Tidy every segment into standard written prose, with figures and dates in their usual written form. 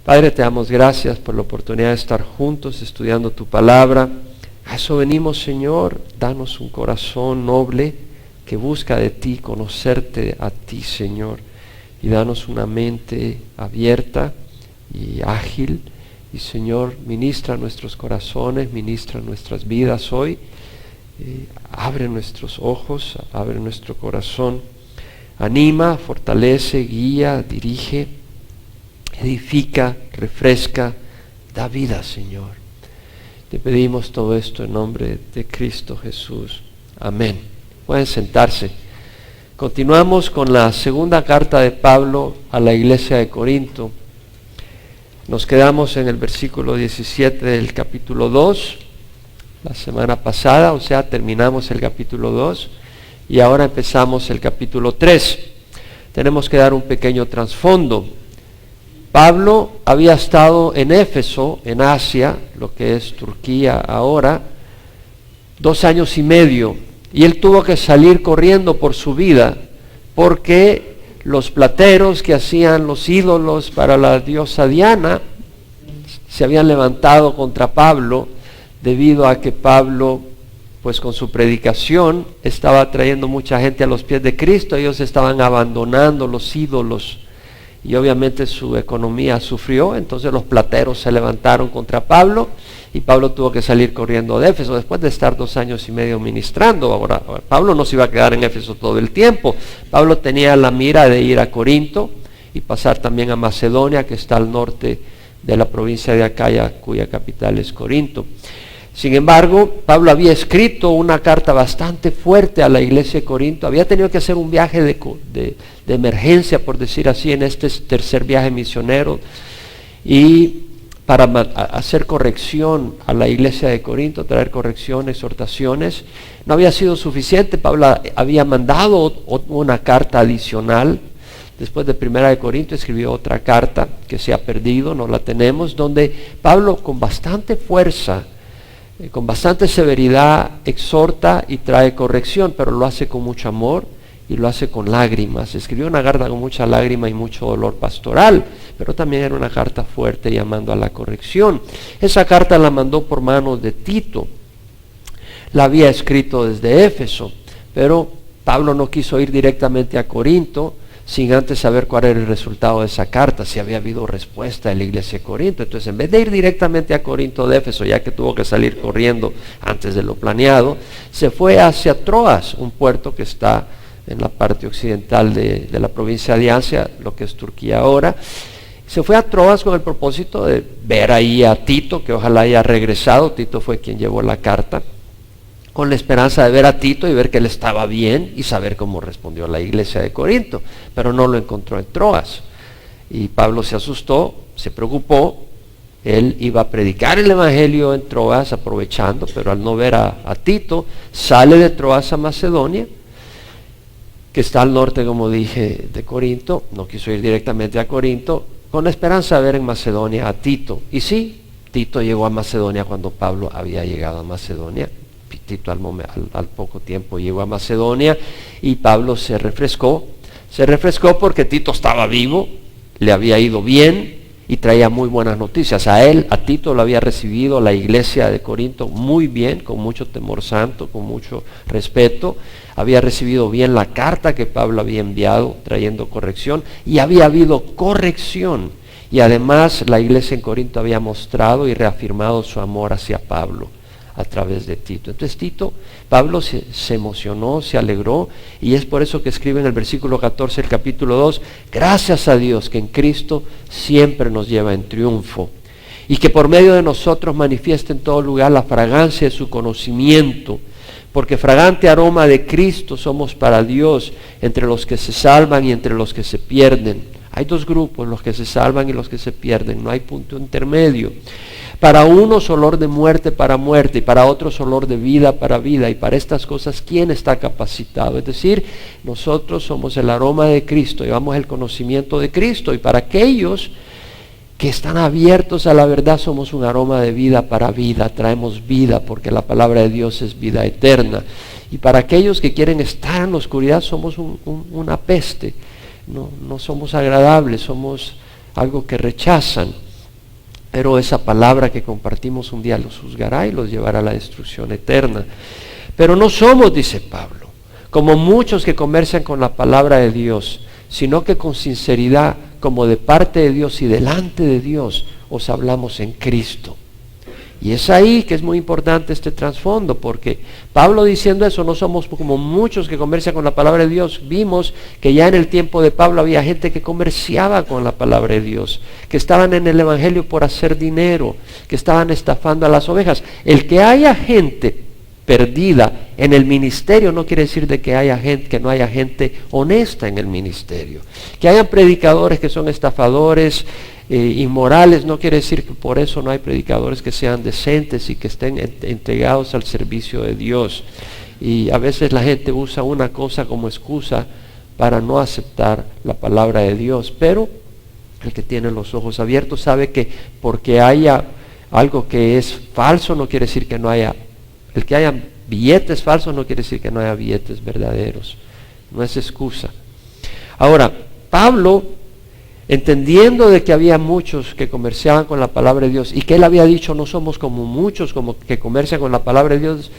Padre, te damos gracias por la oportunidad de estar juntos estudiando tu palabra. A eso venimos, Señor. Danos un corazón noble que busca de ti, conocerte a ti, Señor. Y danos una mente abierta y ágil. Y, Señor, ministra nuestros corazones, ministra nuestras vidas hoy. Abre nuestros ojos, abre nuestro corazón. Anima, fortalece, guía, dirige, edifica, refresca, da vida, Señor. Te pedimos todo esto en nombre de Cristo Jesús. Amén. Pueden sentarse. Continuamos con la segunda carta de Pablo a la iglesia de Corinto. Nos quedamos en el versículo 17 del capítulo 2. La semana pasada, o sea, terminamos el capítulo 2 y ahora empezamos el capítulo 3. Tenemos que dar un pequeño trasfondo. Pablo había estado en Éfeso, en Asia, lo que es Turquía ahora, 2 años y medio, y él tuvo que salir corriendo por su vida, porque los plateros que hacían los ídolos para la diosa Diana se habían levantado contra Pablo, debido a que Pablo, pues con su predicación, estaba trayendo mucha gente a los pies de Cristo. Ellos estaban abandonando los ídolos y obviamente su economía sufrió. Entonces los plateros se levantaron contra Pablo y Pablo tuvo que salir corriendo de Éfeso después de estar 2 años y medio ministrando. Ahora, Pablo no se iba a quedar en Éfeso todo el tiempo. Pablo tenía la mira de ir a Corinto y pasar también a Macedonia, que está al norte de la provincia de Acaya, cuya capital es Corinto. Sin embargo, Pablo había escrito una carta bastante fuerte a la iglesia de Corinto. Había tenido que hacer un viaje de emergencia, por decir así, en este tercer viaje misionero. Y para hacer corrección a la iglesia de Corinto, traer corrección, exhortaciones, no había sido suficiente. Pablo había mandado una carta adicional. Después de Primera de Corinto escribió otra carta que se ha perdido, no la tenemos, donde Pablo con bastante fuerza, con bastante severidad exhorta y trae corrección, pero lo hace con mucho amor y lo hace con lágrimas. Escribió una carta con mucha lágrima y mucho dolor pastoral, pero también era una carta fuerte llamando a la corrección. Esa carta la mandó por manos de Tito. La había escrito desde Éfeso, pero Pablo no quiso ir directamente a Corinto sin antes saber cuál era el resultado de esa carta, si había habido respuesta de la iglesia de Corinto. Entonces, en vez de ir directamente a Corinto de Éfeso, ya que tuvo que salir corriendo antes de lo planeado, se fue hacia Troas, un puerto que está en la parte occidental de la provincia de Asia, lo que es Turquía ahora. Se fue a Troas con el propósito de ver ahí a Tito, que ojalá haya regresado. Tito fue quien llevó la carta, con la esperanza de ver a Tito y ver que él estaba bien y saber cómo respondió la iglesia de Corinto, pero no lo encontró en Troas. Y Pablo se asustó, se preocupó. Él iba a predicar el evangelio en Troas aprovechando, pero al no ver a Tito, sale de Troas a Macedonia, que está al norte, como dije, de Corinto. No quiso ir directamente a Corinto, con la esperanza de ver en Macedonia a Tito. Y sí, Tito llegó a Macedonia cuando Pablo había llegado a Macedonia. Tito al poco tiempo llegó a Macedonia y Pablo se refrescó porque Tito estaba vivo, le había ido bien y traía muy buenas noticias. A Tito lo había recibido la iglesia de Corinto muy bien, con mucho temor santo, con mucho respeto. Había recibido bien la carta que Pablo había enviado trayendo corrección, y había habido corrección, y además la iglesia en Corinto había mostrado y reafirmado su amor hacia Pablo a través de Tito. Entonces Pablo se emocionó, se alegró, y es por eso que escribe en el versículo 14 del capítulo 2, gracias a Dios que en Cristo siempre nos lleva en triunfo, y que por medio de nosotros manifiesta en todo lugar la fragancia de su conocimiento, porque fragante aroma de Cristo somos para Dios entre los que se salvan y entre los que se pierden. Hay 2 grupos, los que se salvan y los que se pierden, no hay punto intermedio. Para unos olor de muerte para muerte, y para otros olor de vida para vida, y para estas cosas ¿quién está capacitado? Es decir, nosotros somos el aroma de Cristo, llevamos el conocimiento de Cristo, y para aquellos que están abiertos a la verdad somos un aroma de vida para vida, traemos vida porque la palabra de Dios es vida eterna. Y para aquellos que quieren estar en la oscuridad somos una peste, no somos agradables, somos algo que rechazan. Pero esa palabra que compartimos un día los juzgará y los llevará a la destrucción eterna. Pero no somos, dice Pablo, como muchos que comercian con la palabra de Dios, sino que con sinceridad, como de parte de Dios y delante de Dios, os hablamos en Cristo. Y es ahí que es muy importante este trasfondo, porque Pablo diciendo eso, no somos como muchos que comercian con la palabra de Dios. Vimos que ya en el tiempo de Pablo había gente que comerciaba con la palabra de Dios, que estaban en el evangelio por hacer dinero, que estaban estafando a las ovejas. El que haya gente perdida en el ministerio no quiere decir de que haya gente, que no haya gente honesta en el ministerio. Que hayan predicadores que son estafadores, inmorales, no quiere decir que por eso no hay predicadores que sean decentes y que estén entregados al servicio de Dios. Y a veces la gente usa una cosa como excusa para no aceptar la palabra de Dios, pero el que tiene los ojos abiertos sabe que porque haya algo que es falso no quiere decir que no haya, el que haya billetes falsos no quiere decir que no haya billetes verdaderos, no es excusa. Ahora, Pablo, entendiendo de que había muchos que comerciaban con la palabra de Dios y que él había dicho no somos como muchos como que comercian con la palabra de Dios,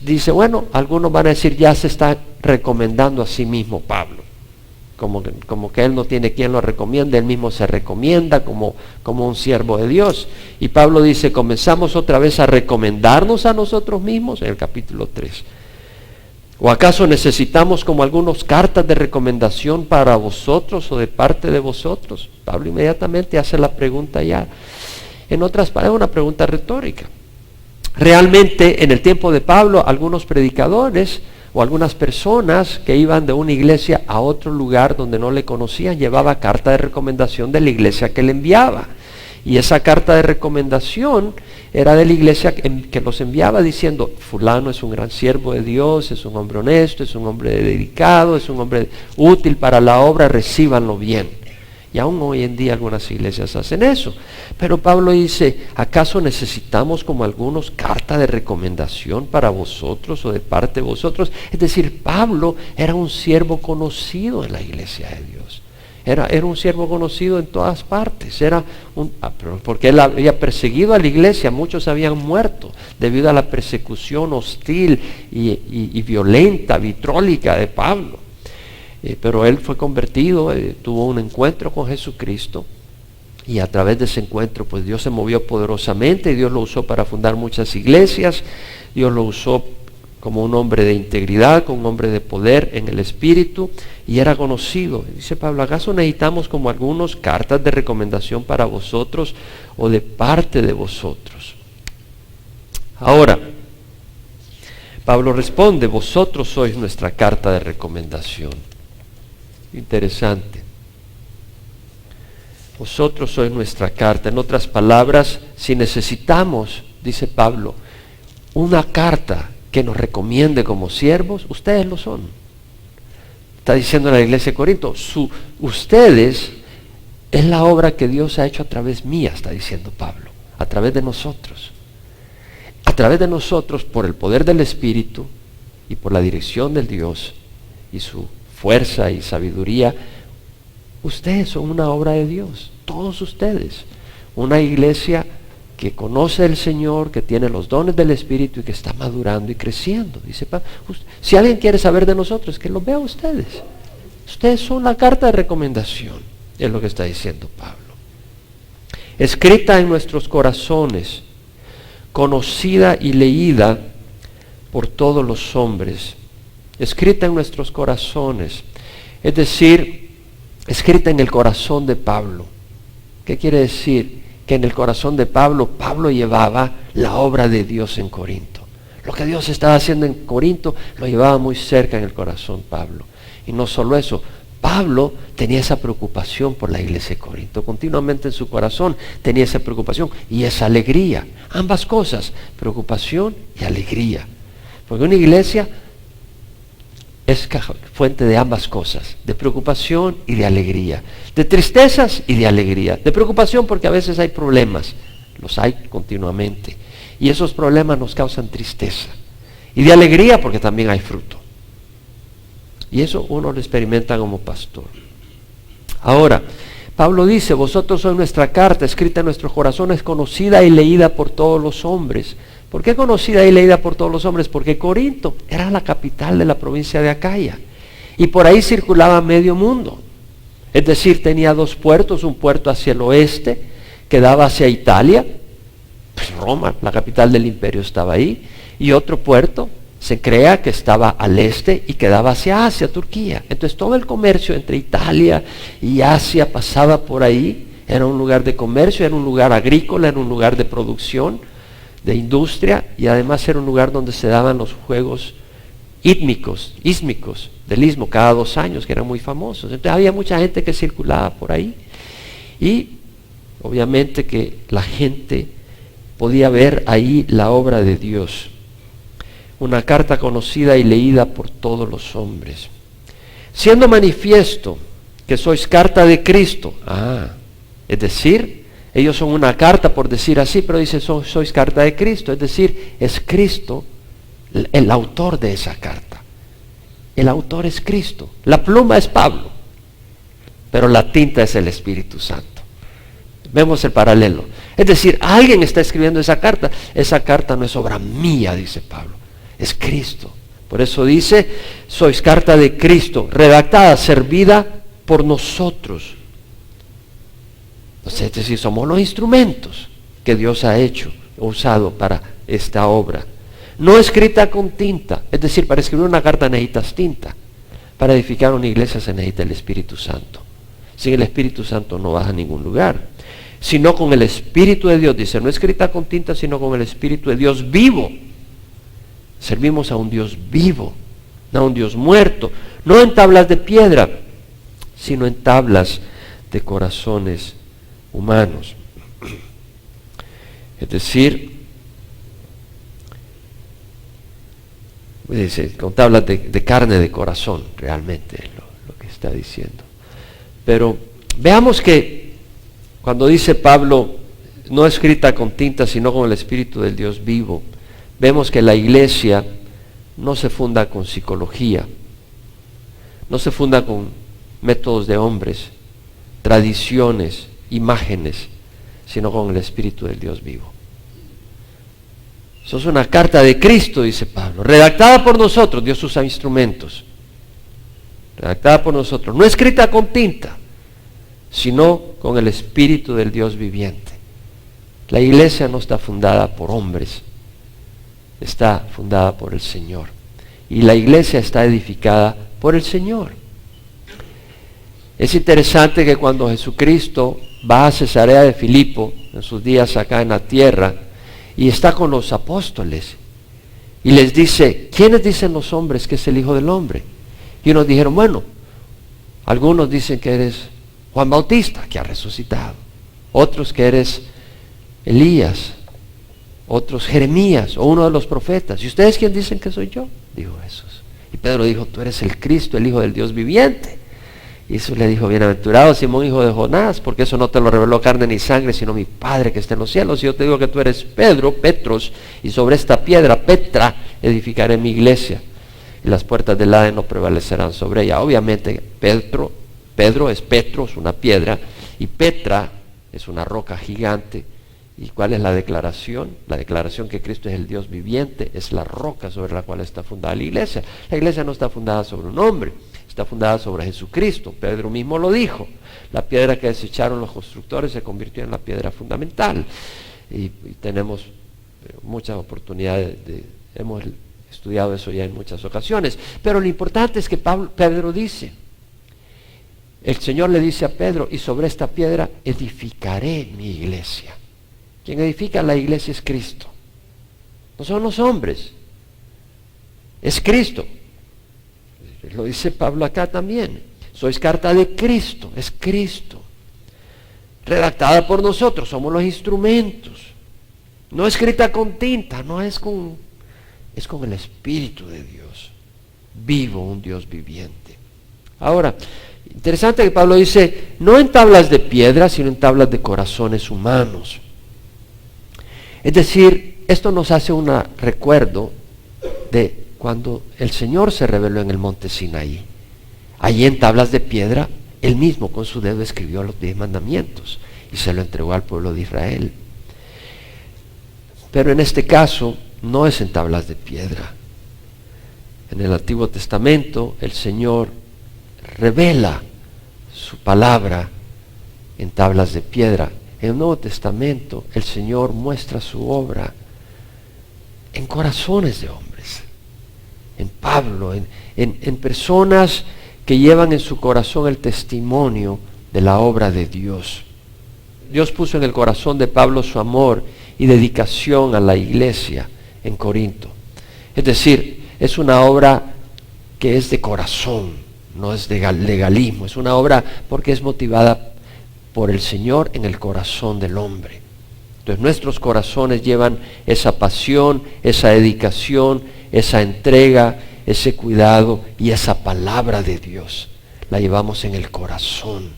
dice, bueno, algunos van a decir ya se está recomendando a sí mismo Pablo, como que él no tiene quien lo recomiende, él mismo se recomienda como un siervo de Dios. Y Pablo dice, comenzamos otra vez a recomendarnos a nosotros mismos en el capítulo 3. ¿O acaso necesitamos como algunos cartas de recomendación para vosotros o de parte de vosotros? Pablo inmediatamente hace la pregunta ya. En otras palabras, una pregunta retórica. Realmente, en el tiempo de Pablo, algunos predicadores o algunas personas que iban de una iglesia a otro lugar donde no le conocían, llevaba carta de recomendación de la iglesia que le enviaba. Y esa carta de recomendación era de la iglesia que los enviaba diciendo, fulano es un gran siervo de Dios, es un hombre honesto, es un hombre dedicado, es un hombre útil para la obra, recíbanlo bien. Y aún hoy en día algunas iglesias hacen eso. Pero Pablo dice, ¿acaso necesitamos como algunos carta de recomendación para vosotros o de parte de vosotros? Es decir, Pablo era un siervo conocido en la iglesia de Dios. Era un siervo conocido en todas partes, porque él había perseguido a la iglesia, muchos habían muerto debido a la persecución hostil y violenta, vitrólica de Pablo. Pero él fue convertido, tuvo un encuentro con Jesucristo y a través de ese encuentro pues Dios se movió poderosamente y Dios lo usó para fundar muchas iglesias, Dios lo usó como un hombre de integridad, como un hombre de poder en el Espíritu, y era conocido. Dice Pablo, ¿acaso necesitamos como algunos cartas de recomendación para vosotros o de parte de vosotros? Ahora, Pablo responde, vosotros sois nuestra carta de recomendación. Interesante. Vosotros sois nuestra carta. En otras palabras, si necesitamos, dice Pablo, una carta que nos recomiende como siervos, ustedes lo son. Está diciendo la iglesia de Corinto, ustedes es la obra que Dios ha hecho a través mía, está diciendo Pablo, a través de nosotros. A través de nosotros, por el poder del Espíritu y por la dirección del Dios y su fuerza y sabiduría, ustedes son una obra de Dios, todos ustedes. Una iglesia que conoce al Señor, que tiene los dones del Espíritu y que está madurando y creciendo. Dice Pablo, si alguien quiere saber de nosotros, que lo vea ustedes. Ustedes son la carta de recomendación, es lo que está diciendo Pablo. Escrita en nuestros corazones, conocida y leída por todos los hombres. Escrita en nuestros corazones, es decir, escrita en el corazón de Pablo. ¿Qué quiere decir? Que en el corazón de Pablo llevaba la obra de Dios en Corinto. Lo que Dios estaba haciendo en Corinto lo llevaba muy cerca en el corazón Pablo. Y no solo eso, Pablo tenía esa preocupación por la iglesia de Corinto. Continuamente en su corazón tenía esa preocupación y esa alegría. Ambas cosas, preocupación y alegría. Porque una iglesia es fuente de ambas cosas, de preocupación y de alegría, de tristezas y de alegría, de preocupación porque a veces hay problemas, los hay continuamente, y esos problemas nos causan tristeza, y de alegría porque también hay fruto, y eso uno lo experimenta como pastor. Ahora, Pablo dice, vosotros sois nuestra carta, escrita en nuestros corazones, conocida y leída por todos los hombres. ¿Por qué conocida y leída por todos los hombres? Porque Corinto era la capital de la provincia de Acaya. Y por ahí circulaba medio mundo. Es decir, tenía dos puertos, un puerto hacia el oeste, que daba hacia Italia, pues Roma, la capital del imperio, estaba ahí, y otro puerto, se crea que estaba al este y que daba hacia Asia, Turquía. Entonces todo el comercio entre Italia y Asia pasaba por ahí, era un lugar de comercio, era un lugar agrícola, era un lugar de producción, de industria, y además era un lugar donde se daban los juegos ísmicos del istmo cada 2 años, que eran muy famosos. Entonces había mucha gente que circulaba por ahí, y obviamente que la gente podía ver ahí la obra de Dios. Una carta conocida y leída por todos los hombres, siendo manifiesto que sois carta de Cristo. Es decir, ellos son una carta, por decir así, pero dice, sois carta de Cristo. Es decir, es Cristo el autor de esa carta. El autor es Cristo. La pluma es Pablo, pero la tinta es el Espíritu Santo. Vemos el paralelo. Es decir, alguien está escribiendo esa carta. Esa carta no es obra mía, dice Pablo. Es Cristo. Por eso dice, sois carta de Cristo, redactada, servida por nosotros. Es decir, somos los instrumentos que Dios ha hecho, usado para esta obra. No escrita con tinta, es decir, para escribir una carta necesitas tinta. Para edificar una iglesia se necesita el Espíritu Santo. Sin el Espíritu Santo no vas a ningún lugar. Sino con el Espíritu de Dios, dice, no escrita con tinta, sino con el Espíritu de Dios vivo. Servimos a un Dios vivo, no a un Dios muerto, no en tablas de piedra, sino en tablas de corazones humanos. Es decir, dice, con tablas de carne de corazón, realmente es lo que está diciendo. Pero veamos que cuando dice Pablo, no escrita con tinta, sino con el Espíritu del Dios vivo, vemos que la iglesia no se funda con psicología, no se funda con métodos de hombres, tradiciones, imágenes, sino con el Espíritu del Dios vivo. Eso es una carta de Cristo, dice Pablo, redactada por nosotros. Dios usa instrumentos, redactada por nosotros, no escrita con tinta, sino con el Espíritu del Dios viviente. La iglesia no está fundada por hombres, está fundada por el Señor, y la iglesia está edificada por el Señor. Es interesante que cuando Jesucristo va a Cesarea de Filipo, en sus días acá en la tierra, y está con los apóstoles, y les dice, ¿quiénes dicen los hombres que es el Hijo del Hombre? Y unos dijeron, bueno, algunos dicen que eres Juan Bautista, que ha resucitado, otros que eres Elías, otros Jeremías o uno de los profetas. ¿Y ustedes quién dicen que soy yo? Dijo Jesús. Y Pedro dijo, tú eres el Cristo, el Hijo del Dios viviente. Y Jesús le dijo, bienaventurado Simón, hijo de Jonás, porque eso no te lo reveló carne ni sangre, sino mi Padre que está en los cielos. Y yo te digo que tú eres Pedro, Petros, y sobre esta piedra, Petra, edificaré mi iglesia, y las puertas del Hades no prevalecerán sobre ella. Obviamente Pedro es Petros, una piedra, y Petra es una roca gigante. ¿Y cuál es la declaración? La declaración que Cristo es el Dios viviente, es la roca sobre la cual está fundada la iglesia. La iglesia no está fundada sobre un hombre, está fundada sobre Jesucristo. Pedro mismo lo dijo. La piedra que desecharon los constructores se convirtió en la piedra fundamental. Y tenemos muchas oportunidades, hemos estudiado eso ya en muchas ocasiones. Pero lo importante es que Pedro dice, el Señor le dice a Pedro, y sobre esta piedra edificaré mi iglesia. Quien edifica la iglesia es Cristo. No son los hombres. Es Cristo. Lo dice Pablo acá también. Sois carta de Cristo. Es Cristo. Redactada por nosotros. Somos los instrumentos. No escrita con tinta. No es con... Es con el Espíritu de Dios. Vivo, un Dios viviente. Ahora, interesante que Pablo dice, no en tablas de piedra, sino en tablas de corazones humanos. Es decir, esto nos hace un recuerdo de cuando el Señor se reveló en el monte Sinaí. Allí en tablas de piedra Él mismo con su dedo escribió los 10 mandamientos y se lo entregó al pueblo de Israel. Pero en este caso no es en tablas de piedra. En el Antiguo Testamento el Señor revela su palabra en tablas de piedra. En el Nuevo Testamento el Señor muestra su obra en corazones de hombres, en Pablo, en personas que llevan en su corazón el testimonio de la obra de Dios. Dios puso en el corazón de Pablo su amor y dedicación a la iglesia en Corinto. Es decir, es una obra que es de corazón, no es de legalismo, es una obra porque es motivada por el Señor en el corazón del hombre. Entonces nuestros corazones llevan esa pasión, esa dedicación, esa entrega, ese cuidado y esa palabra de Dios. La llevamos en el corazón.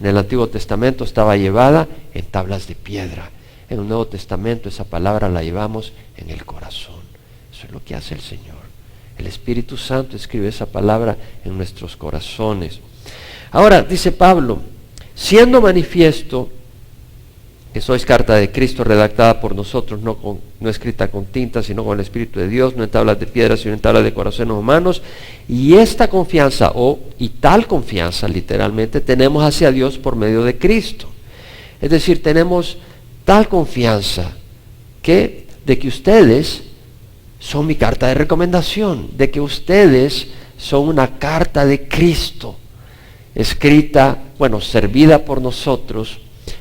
En el Antiguo Testamento estaba llevada en tablas de piedra. En el Nuevo Testamento esa palabra la llevamos en el corazón. Eso es lo que hace el Señor. El Espíritu Santo escribe esa palabra en nuestros corazones. Ahora, dice Pablo, siendo manifiesto que sois carta de Cristo redactada por nosotros, no escrita con tinta, sino con el Espíritu de Dios, no en tablas de piedra, sino en tablas de corazones humanos, y esta confianza, y tal confianza, literalmente, tenemos hacia Dios por medio de Cristo. Es decir, tenemos tal confianza de que ustedes son mi carta de recomendación, de que ustedes son una carta de Cristo, escrita, servida por nosotros,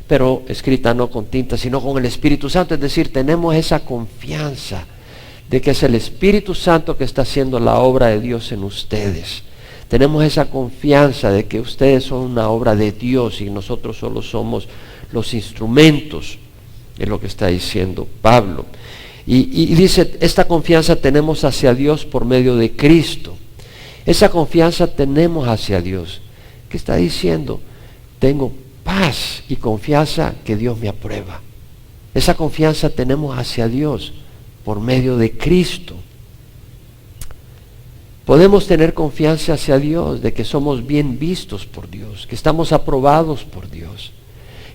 pero escrita no con tinta, sino con el Espíritu Santo. Es decir, tenemos esa confianza de que es el Espíritu Santo que está haciendo la obra de Dios en ustedes. Tenemos esa confianza de que ustedes son una obra de Dios y nosotros solo somos los instrumentos, es lo que está diciendo Pablo. Y dice, esta confianza tenemos hacia Dios por medio de Cristo. Esa confianza tenemos hacia Dios. ¿Qué está diciendo? Tengo paz y confianza que Dios me aprueba. Esa confianza tenemos hacia Dios por medio de Cristo. Podemos tener confianza hacia Dios de que somos bien vistos por Dios, que estamos aprobados por Dios,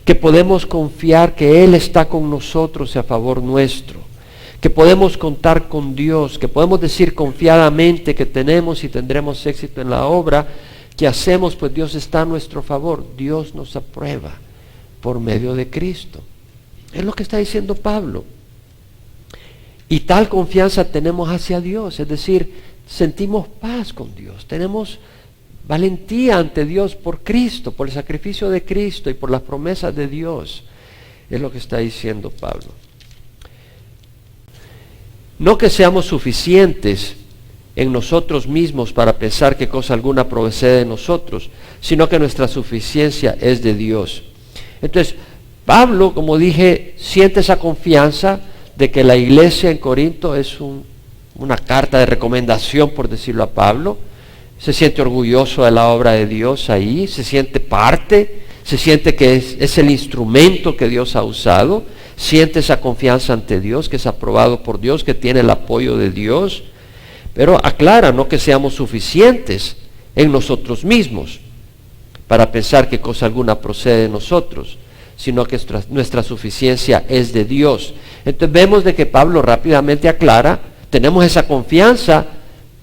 que podemos confiar que Él está con nosotros y a favor nuestro, que podemos contar con Dios, que podemos decir confiadamente que tenemos y tendremos éxito en la obra que hacemos, pues Dios está a nuestro favor. Dios nos aprueba por medio de Cristo. Es lo que está diciendo Pablo. Y tal confianza tenemos hacia Dios, es decir, sentimos paz con Dios, tenemos valentía ante Dios por Cristo, por el sacrificio de Cristo y por las promesas de Dios. Es lo que está diciendo Pablo. No que seamos suficientes en nosotros mismos para pensar que cosa alguna procede de nosotros, sino que nuestra suficiencia es de Dios. Entonces, Pablo, como dije, siente esa confianza de que la iglesia en Corinto es una carta de recomendación, por decirlo a Pablo. Se siente orgulloso de la obra de Dios ahí, se siente parte, se siente que es el instrumento que Dios ha usado, siente esa confianza ante Dios, que es aprobado por Dios, que tiene el apoyo de Dios. Pero aclara, no que seamos suficientes en nosotros mismos para pensar que cosa alguna procede de nosotros, sino que nuestra suficiencia es de Dios. Entonces vemos de que Pablo rápidamente aclara, tenemos esa confianza,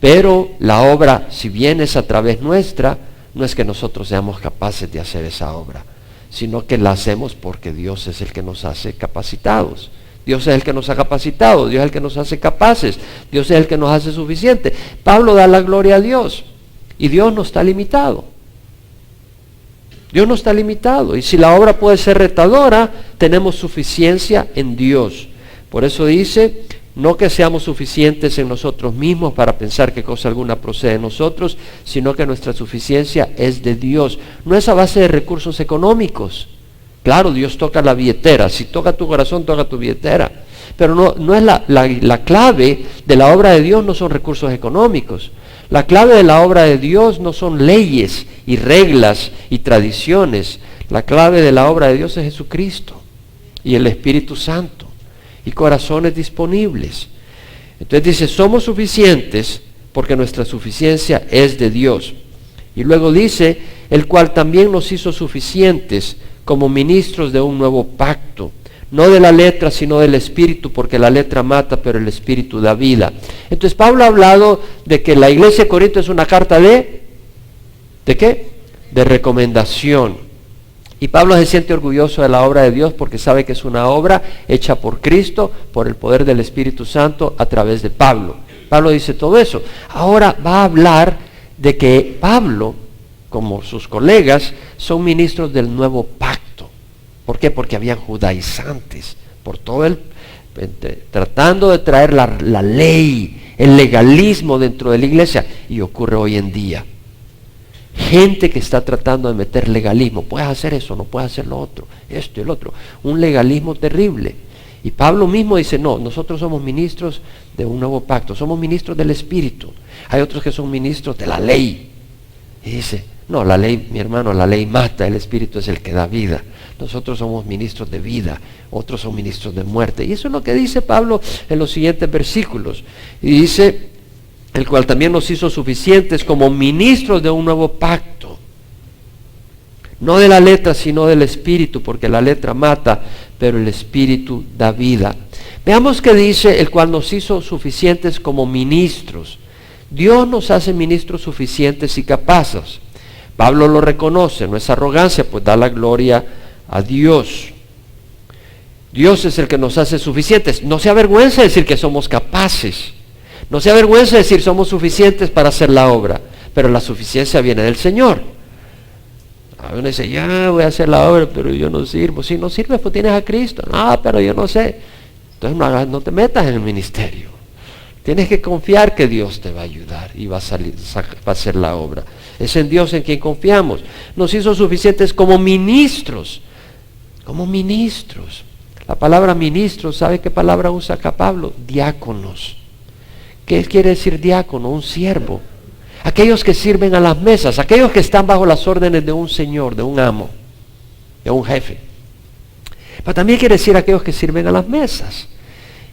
pero la obra, si bien es a través nuestra, no es que nosotros seamos capaces de hacer esa obra, sino que la hacemos porque Dios es el que nos hace capacitados. Dios es el que nos ha capacitado, Dios es el que nos hace capaces, Dios es el que nos hace suficiente. Pablo da la gloria a Dios y Dios no está limitado. Dios no está limitado y si la obra puede ser retadora, tenemos suficiencia en Dios. Por eso dice, no que seamos suficientes en nosotros mismos para pensar que cosa alguna procede de nosotros, sino que nuestra suficiencia es de Dios. No es a base de recursos económicos. Claro, Dios toca la billetera. Si toca tu corazón, toca tu billetera. Pero no es la clave de la obra de Dios, no son recursos económicos. La clave de la obra de Dios no son leyes y reglas y tradiciones. La clave de la obra de Dios es Jesucristo y el Espíritu Santo y corazones disponibles. Entonces dice, somos suficientes porque nuestra suficiencia es de Dios. Y luego dice el cual también nos hizo suficientes como ministros de un nuevo pacto, no de la letra, sino del Espíritu, porque la letra mata, pero el Espíritu da vida. Entonces Pablo ha hablado de que la iglesia de Corinto es una carta ¿de qué? De recomendación. Y Pablo se siente orgulloso de la obra de Dios porque sabe que es una obra hecha por Cristo, por el poder del Espíritu Santo a través de Pablo. Pablo dice todo eso. Ahora va a hablar de que Pablo, como sus colegas, son ministros del nuevo pacto. ¿Por qué? Porque habían judaizantes por todo tratando de traer la ley, el legalismo dentro de la iglesia, y ocurre hoy en día. Gente que está tratando de meter legalismo, puedes hacer eso, no puedes hacer lo otro, esto y el otro, un legalismo terrible. Y Pablo mismo dice, no, nosotros somos ministros de un nuevo pacto, somos ministros del Espíritu. Hay otros que son ministros de la ley. Y dice, no, la ley, mi hermano, la ley mata, el Espíritu es el que da vida. Nosotros somos ministros de vida, otros son ministros de muerte. Y eso es lo que dice Pablo en los siguientes versículos. Y dice, el cual también nos hizo suficientes como ministros de un nuevo pacto. No de la letra, sino del Espíritu, porque la letra mata, pero el Espíritu da vida. Veamos qué dice, el cual nos hizo suficientes como ministros. Dios nos hace ministros suficientes y capaces. Pablo lo reconoce, no es arrogancia, pues da la gloria a Dios. Dios es el que nos hace suficientes. No se avergüenza de decir que somos capaces. No se avergüenza de decir somos suficientes para hacer la obra, pero la suficiencia viene del Señor. Uno dice, ya voy a hacer la obra, pero yo no sirvo. Si no sirves, pues tienes a Cristo. No, pero yo no sé. Entonces no te metas en el ministerio. Tienes que confiar que Dios te va a ayudar y va a hacer la obra. Es en Dios en quien confiamos. Nos hizo suficientes como ministros. Como ministros. La palabra ministros, ¿sabe qué palabra usa acá Pablo? Diáconos. ¿Qué quiere decir diácono? Un siervo. Aquellos que sirven a las mesas, aquellos que están bajo las órdenes de un señor, de un amo, de un jefe. Pero también quiere decir aquellos que sirven a las mesas.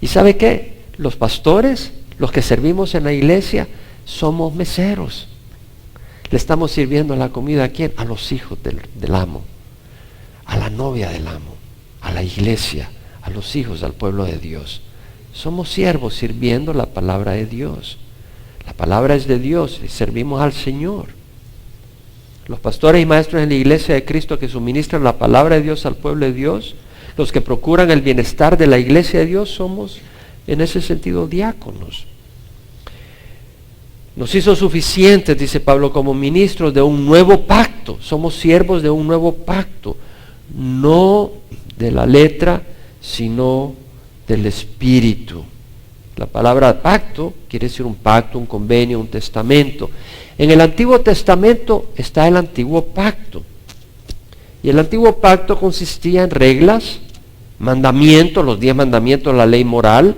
¿Y sabe qué? Los pastores, los que servimos en la iglesia, somos meseros. Le estamos sirviendo la comida ¿a quién? A los hijos del amo, a la novia del amo, a la iglesia, a los hijos, al pueblo de Dios. Somos siervos sirviendo la palabra de Dios. La palabra es de Dios y servimos al Señor. Los pastores y maestros en la iglesia de Cristo que suministran la palabra de Dios al pueblo de Dios, los que procuran el bienestar de la iglesia de Dios, somos en ese sentido diáconos. Nos hizo suficientes, dice Pablo, como ministros de un nuevo pacto. Somos siervos de un nuevo pacto, no de la letra, sino del Espíritu. La palabra pacto quiere decir un pacto, un convenio, un testamento. En el Antiguo Testamento está el Antiguo Pacto. Y el Antiguo Pacto consistía en reglas, mandamientos, los 10 mandamientos, la ley moral,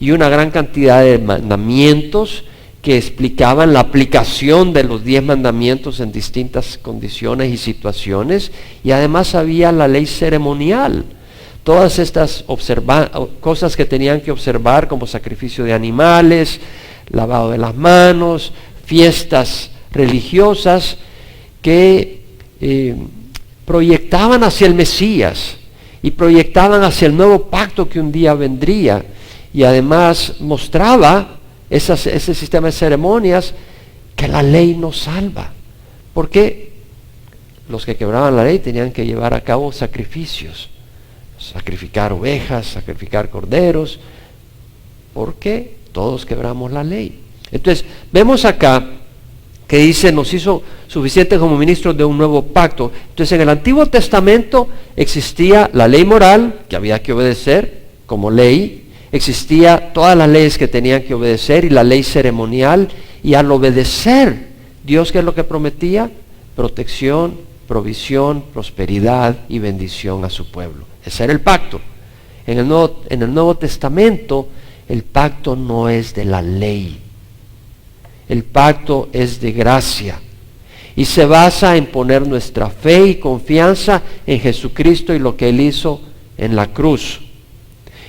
y una gran cantidad de mandamientos que explicaban la aplicación de los 10 mandamientos en distintas condiciones y situaciones. Y además había la ley ceremonial. Todas estas cosas que tenían que observar, como sacrificio de animales, lavado de las manos, fiestas religiosas que proyectaban hacia el Mesías y proyectaban hacia el nuevo pacto que un día vendría, y además mostraba ese sistema de ceremonias que la ley nos salva, porque los que quebraban la ley tenían que llevar a cabo sacrificios, sacrificar ovejas, sacrificar corderos, porque todos quebramos la ley. Entonces, vemos acá que dice, nos hizo suficientes como ministros de un nuevo pacto. Entonces, en el Antiguo Testamento existía la ley moral, que había que obedecer como ley, existía todas las leyes que tenían que obedecer, y la ley ceremonial, y al obedecer, Dios, ¿qué es lo que prometía? Protección, provisión, prosperidad y bendición a su pueblo. Ese era el pacto. En el Nuevo Testamento, el pacto no es de la ley. El pacto es de gracia. Y se basa en poner nuestra fe y confianza en Jesucristo y lo que Él hizo en la cruz.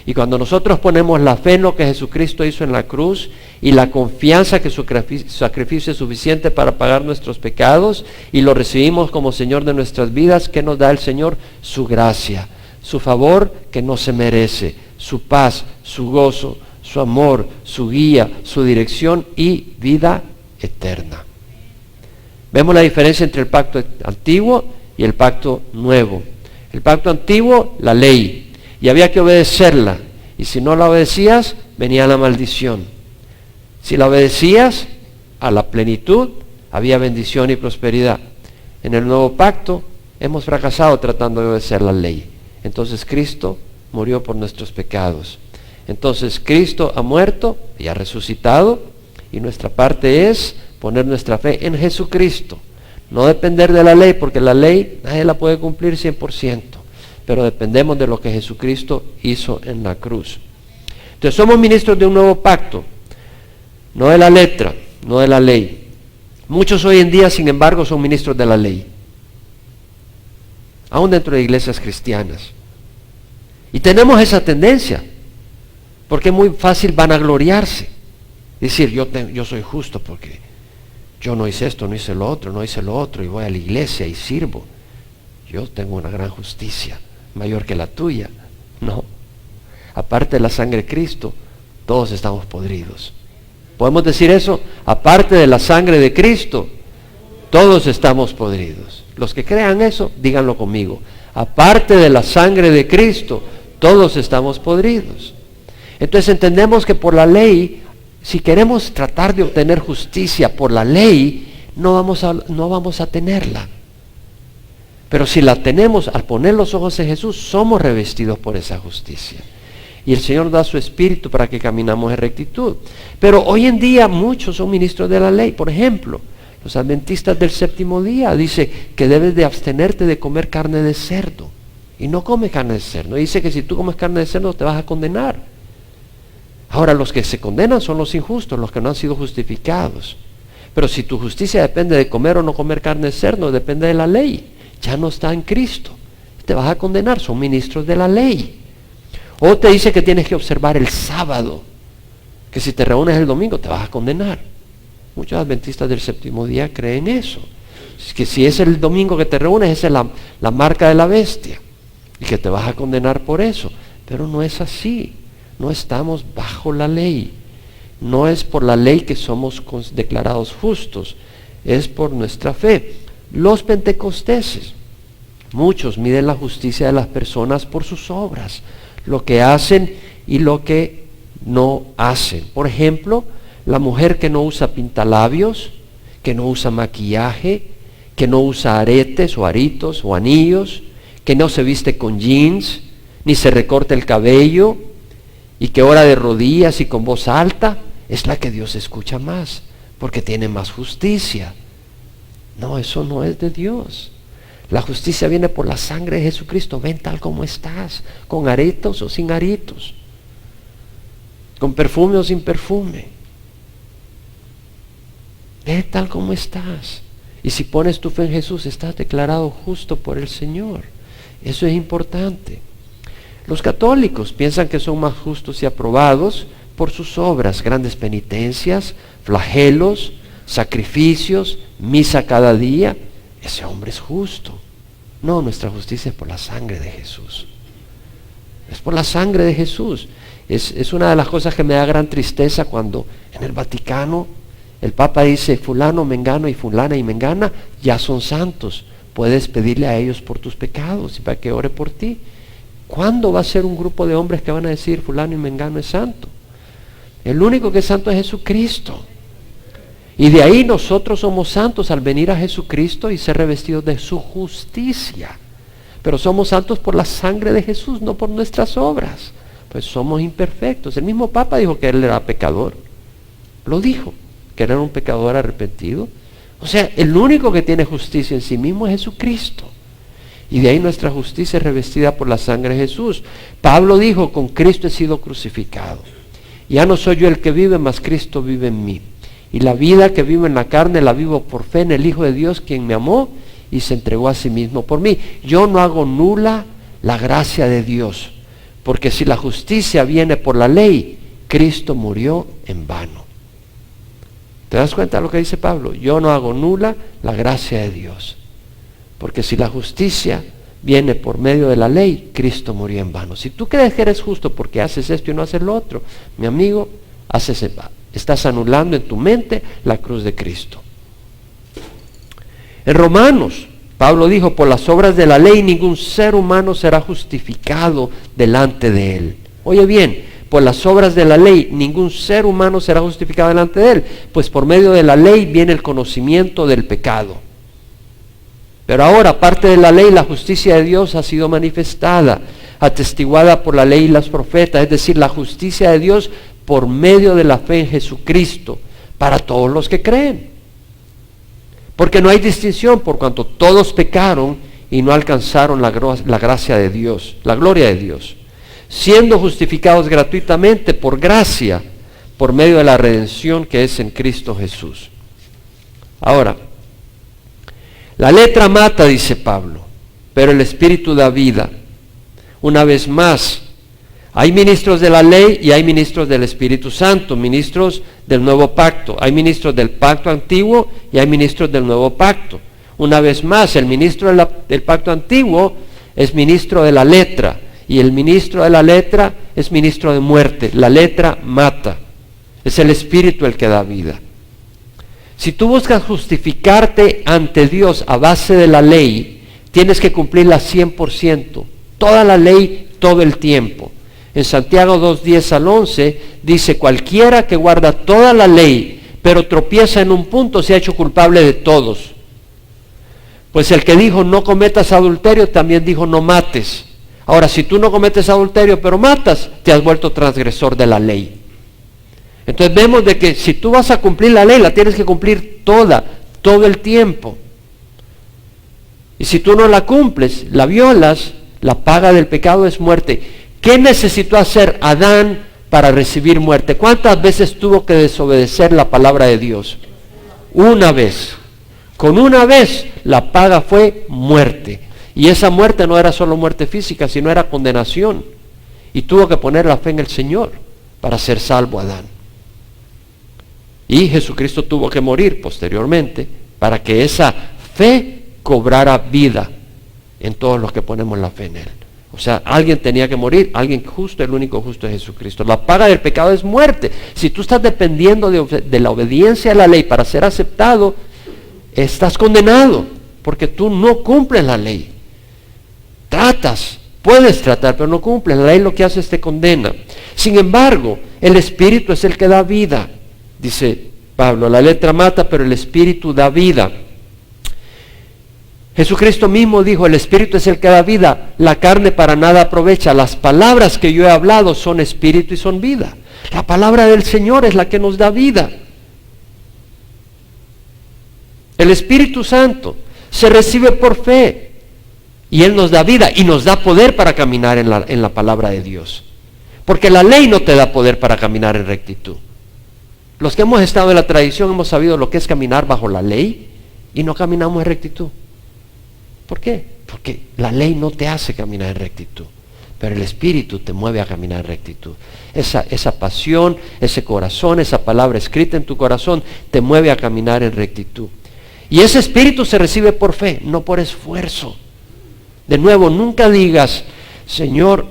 Y cuando nosotros ponemos la fe en lo que Jesucristo hizo en la cruz y la confianza que su sacrificio es suficiente para pagar nuestros pecados y lo recibimos como Señor de nuestras vidas, ¿qué nos da el Señor? Su gracia, su favor que no se merece, su paz, su gozo, su amor, su guía, su dirección y vida eterna. Vemos la diferencia entre el pacto antiguo y el pacto nuevo. El pacto antiguo, la ley, y había que obedecerla, y si no la obedecías, venía la maldición. Si la obedecías a la plenitud, había bendición y prosperidad. En el nuevo pacto hemos fracasado tratando de obedecer la ley. Entonces Cristo murió por nuestros pecados. Entonces Cristo ha muerto y ha resucitado, y nuestra parte es poner nuestra fe en Jesucristo. No depender de la ley, porque la ley nadie la puede cumplir 100%, pero dependemos de lo que Jesucristo hizo en la cruz. Entonces somos ministros de un nuevo pacto, no de la letra, no de la ley. Muchos hoy en día, sin embargo, son ministros de la ley, aún dentro de iglesias cristianas. Y tenemos esa tendencia, porque es muy fácil vanagloriarse, decir yo soy justo porque yo no hice esto, no hice lo otro, y voy a la iglesia y sirvo. Yo tengo una gran justicia, mayor que la tuya. No. Aparte de la sangre de Cristo, todos estamos podridos. ¿Podemos decir eso? Aparte de la sangre de Cristo, todos estamos podridos. Los que crean eso, díganlo conmigo. Aparte de la sangre de Cristo, todos estamos podridos. Entonces entendemos que por la ley, si queremos tratar de obtener justicia por la ley, no vamos a tenerla. Pero si la tenemos, al poner los ojos en Jesús, somos revestidos por esa justicia. Y el Señor da su espíritu para que caminamos en rectitud. Pero hoy en día muchos son ministros de la ley. Por ejemplo, los adventistas del séptimo día dice que debes de abstenerte de comer carne de cerdo. Y no come carne de cerdo. Dice que si tú comes carne de cerdo te vas a condenar. Ahora los que se condenan son los injustos, los que no han sido justificados. Pero si tu justicia depende de comer o no comer carne de cerdo, depende de la ley. Ya no está en Cristo. Te vas a condenar, son ministros de la ley. O te dice que tienes que observar el sábado, que si te reúnes el domingo te vas a condenar. Muchos adventistas del séptimo día creen eso. Es que si es el domingo que te reúnes, esa es la marca de la bestia. Y que te vas a condenar por eso. Pero no es así. No estamos bajo la ley. No es por la ley que somos declarados justos. Es por nuestra fe. Los pentecosteses, muchos miden la justicia de las personas por sus obras, lo que hacen y lo que no hacen. Por ejemplo, la mujer que no usa pintalabios, que no usa maquillaje, que no usa aretes o aritos o anillos, que no se viste con jeans, ni se recorta el cabello, y que ora de rodillas y con voz alta, es la que Dios escucha más, porque tiene más justicia. No, eso no es de Dios. La justicia viene por la sangre de Jesucristo. Ven tal como estás, con aretos o sin aretos, con perfume o sin perfume. Ven tal como estás. Y si pones tu fe en Jesús, estás declarado justo por el Señor. Eso es importante. Los católicos piensan que son más justos y aprobados por sus obras, grandes penitencias, flagelos, sacrificios, misa cada día. Ese hombre es justo. No, nuestra justicia es por la sangre de Jesús. Es por la sangre de Jesús. Es una de las cosas que me da gran tristeza cuando en el Vaticano el Papa dice, fulano, mengano y fulana y mengana ya son santos. Puedes pedirle a ellos por tus pecados y para que ore por ti. ¿Cuándo va a ser un grupo de hombres que van a decir fulano y mengano es santo? El único que es santo es Jesucristo. Y de ahí nosotros somos santos al venir a Jesucristo y ser revestidos de su justicia. Pero somos santos por la sangre de Jesús, no por nuestras obras. Pues somos imperfectos. El mismo Papa dijo que él era pecador. Lo dijo, que era un pecador arrepentido. O sea, el único que tiene justicia en sí mismo es Jesucristo. Y de ahí nuestra justicia es revestida por la sangre de Jesús. Pablo dijo, con Cristo he sido crucificado. Ya no soy yo el que vive, mas Cristo vive en mí. Y la vida que vivo en la carne la vivo por fe en el Hijo de Dios, quien me amó y se entregó a sí mismo por mí. Yo no hago nula la gracia de Dios, Porque si la justicia viene por la ley, Cristo murió en vano. ¿Te das cuenta de lo que dice Pablo? Yo no hago nula la gracia de Dios. Porque si la justicia viene por medio de la ley, Cristo murió en vano. Si tú crees que eres justo porque haces esto y no haces lo otro, mi amigo, estás anulando en tu mente la cruz de Cristo. En Romanos, Pablo dijo, por las obras de la ley ningún ser humano será justificado delante de él. Oye bien, por las obras de la ley ningún ser humano será justificado delante de él, pues por medio de la ley viene el conocimiento del pecado. Pero ahora, aparte de la ley, la justicia de Dios ha sido manifestada, atestiguada por la ley y los profetas, es decir, la justicia de Dios por medio de la fe en Jesucristo, para todos los que creen. Porque no hay distinción, por cuanto todos pecaron y no alcanzaron la gracia de Dios, la gloria de Dios, siendo justificados gratuitamente por gracia, por medio de la redención que es en Cristo Jesús. Ahora, la letra mata, dice Pablo, pero el Espíritu da vida. Una vez más, hay ministros de la ley y hay ministros del Espíritu Santo, ministros del nuevo pacto. Hay ministros del pacto antiguo y hay ministros del nuevo pacto. Una vez más, el ministro del pacto antiguo es ministro de la letra y el ministro de la letra es ministro de muerte. La letra mata. Es el Espíritu el que da vida. Si tú buscas justificarte ante Dios a base de la ley, tienes que cumplirla 100%. Toda la ley, todo el tiempo. En Santiago 2:10 al 11 dice, cualquiera que guarda toda la ley, pero tropieza en un punto, se ha hecho culpable de todos. Pues el que dijo no cometas adulterio, también dijo no mates. Ahora, si tú no cometes adulterio, pero matas, te has vuelto transgresor de la ley. Entonces vemos de que si tú vas a cumplir la ley, la tienes que cumplir toda, todo el tiempo. Y si tú no la cumples, la violas, la paga del pecado es muerte. ¿Qué necesitó hacer Adán para recibir muerte? ¿Cuántas veces tuvo que desobedecer la palabra de Dios? Una vez. Con una vez la paga fue muerte. Y esa muerte no era solo muerte física, sino era condenación. Y tuvo que poner la fe en el Señor para ser salvo Adán. Y Jesucristo tuvo que morir posteriormente para que esa fe cobrara vida en todos los que ponemos la fe en Él. O sea, alguien tenía que morir, alguien justo, el único justo es Jesucristo. La paga del pecado es muerte. Si tú estás dependiendo de la obediencia a la ley para ser aceptado, estás condenado, porque tú no cumples la ley. Tratas, puedes tratar, pero no cumples. La ley lo que hace es te condena. Sin embargo, el Espíritu es el que da vida. Dice Pablo, la letra mata, pero el Espíritu da vida. Jesucristo mismo dijo, el Espíritu es el que da vida, la carne para nada aprovecha. Las palabras que yo he hablado son Espíritu y son vida. La palabra del Señor es la que nos da vida. El Espíritu Santo se recibe por fe y Él nos da vida y nos da poder para caminar en la palabra de Dios. Porque la ley no te da poder para caminar en rectitud. Los que hemos estado en la tradición hemos sabido lo que es caminar bajo la ley y no caminamos en rectitud. ¿Por qué? Porque la ley no te hace caminar en rectitud, pero el Espíritu te mueve a caminar en rectitud. Esa pasión, ese corazón, esa palabra escrita en tu corazón te mueve a caminar en rectitud. Y ese Espíritu se recibe por fe, no por esfuerzo. De nuevo, nunca digas, Señor,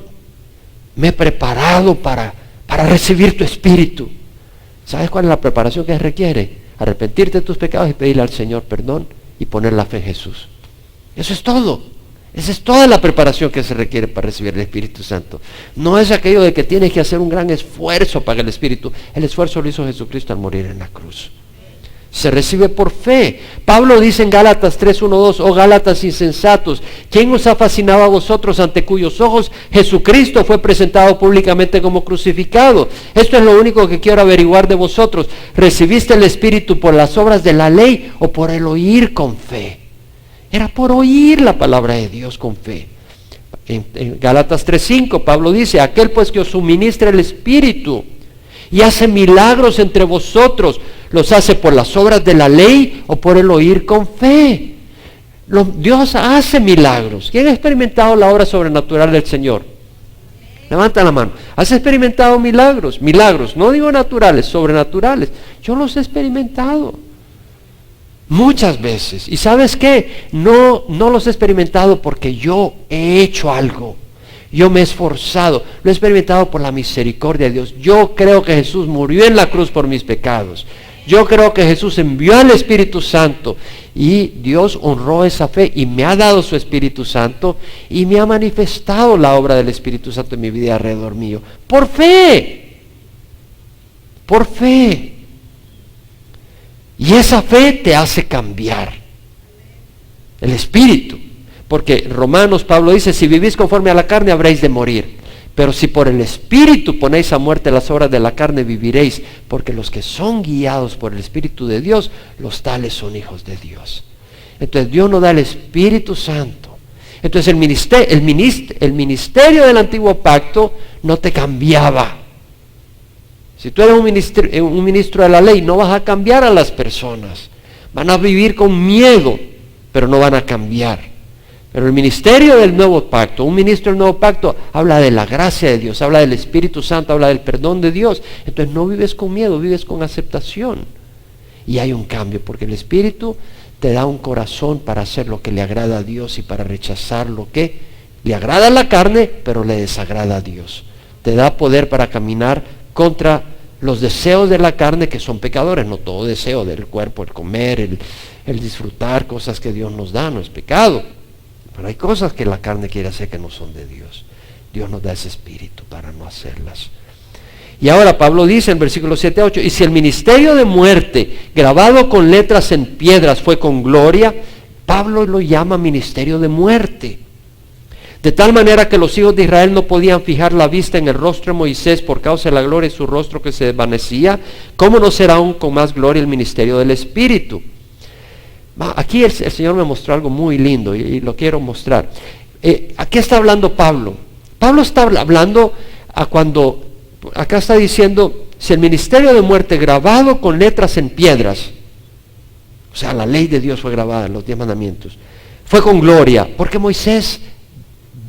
me he preparado para recibir tu Espíritu. ¿Sabes cuál es la preparación que requiere? Arrepentirte de tus pecados y pedirle al Señor perdón y poner la fe en Jesús. Eso es todo. Esa es toda la preparación que se requiere para recibir el Espíritu Santo. No es aquello de que tienes que hacer un gran esfuerzo para el Espíritu. El esfuerzo lo hizo Jesucristo al morir en la cruz. Se recibe por fe. Pablo dice en Gálatas 3:1-2, oh Gálatas insensatos, ¿quién os ha fascinado a vosotros ante cuyos ojos Jesucristo fue presentado públicamente como crucificado? Esto es lo único que quiero averiguar de vosotros. ¿Recibiste el Espíritu por las obras de la ley o por el oír con fe? Era por oír la palabra de Dios con fe. En Gálatas 3:5 Pablo dice, aquel pues que os suministra el Espíritu y hace milagros entre vosotros, ¿los hace por las obras de la ley o por el oír con fe? Dios hace milagros. ¿Quién ha experimentado la obra sobrenatural del Señor? Levanta la mano. ¿Has experimentado milagros? Milagros, no digo naturales, sobrenaturales. Yo los he experimentado muchas veces. ¿Y sabes qué? No los he experimentado porque yo he hecho algo. Yo me he esforzado. Lo he experimentado por la misericordia de Dios. Yo creo que Jesús murió en la cruz por mis pecados. Yo creo que Jesús envió al Espíritu Santo y Dios honró esa fe y me ha dado su Espíritu Santo y me ha manifestado la obra del Espíritu Santo en mi vida alrededor mío. Por fe. Por fe. Y esa fe te hace cambiar. El Espíritu. Porque Romanos, Pablo dice, si vivís conforme a la carne habréis de morir. Pero si por el Espíritu ponéis a muerte las obras de la carne, viviréis, porque los que son guiados por el Espíritu de Dios, los tales son hijos de Dios. Entonces Dios nos da el Espíritu Santo. Entonces el ministerio del antiguo pacto no te cambiaba. Si tú eres un ministro de la ley, no vas a cambiar a las personas. Van a vivir con miedo, pero no van a cambiar. Pero el ministerio del nuevo pacto, un ministro del nuevo pacto habla de la gracia de Dios, habla del Espíritu Santo, habla del perdón de Dios. Entonces no vives con miedo, vives con aceptación. Y hay un cambio, porque el Espíritu te da un corazón para hacer lo que le agrada a Dios y para rechazar lo que le agrada a la carne, pero le desagrada a Dios. Te da poder para caminar contra los deseos de la carne, que son pecadores. No todo deseo del cuerpo, el comer, el disfrutar cosas que Dios nos da, no es pecado. Pero hay cosas que la carne quiere hacer que no son de Dios. Dios nos da ese espíritu para no hacerlas. Y ahora Pablo dice en versículos 7 a 8, y si el ministerio de muerte, grabado con letras en piedras, fue con gloria, Pablo lo llama ministerio de muerte. De tal manera que los hijos de Israel no podían fijar la vista en el rostro de Moisés por causa de la gloria de su rostro que se desvanecía, ¿cómo no será aún con más gloria el ministerio del Espíritu? Aquí el Señor me mostró algo muy lindo y lo quiero mostrar. Aquí está hablando Pablo. Pablo está hablando acá está diciendo, si el ministerio de muerte grabado con letras en piedras, o sea, la ley de Dios fue grabada en los 10 mandamientos, fue con gloria, porque Moisés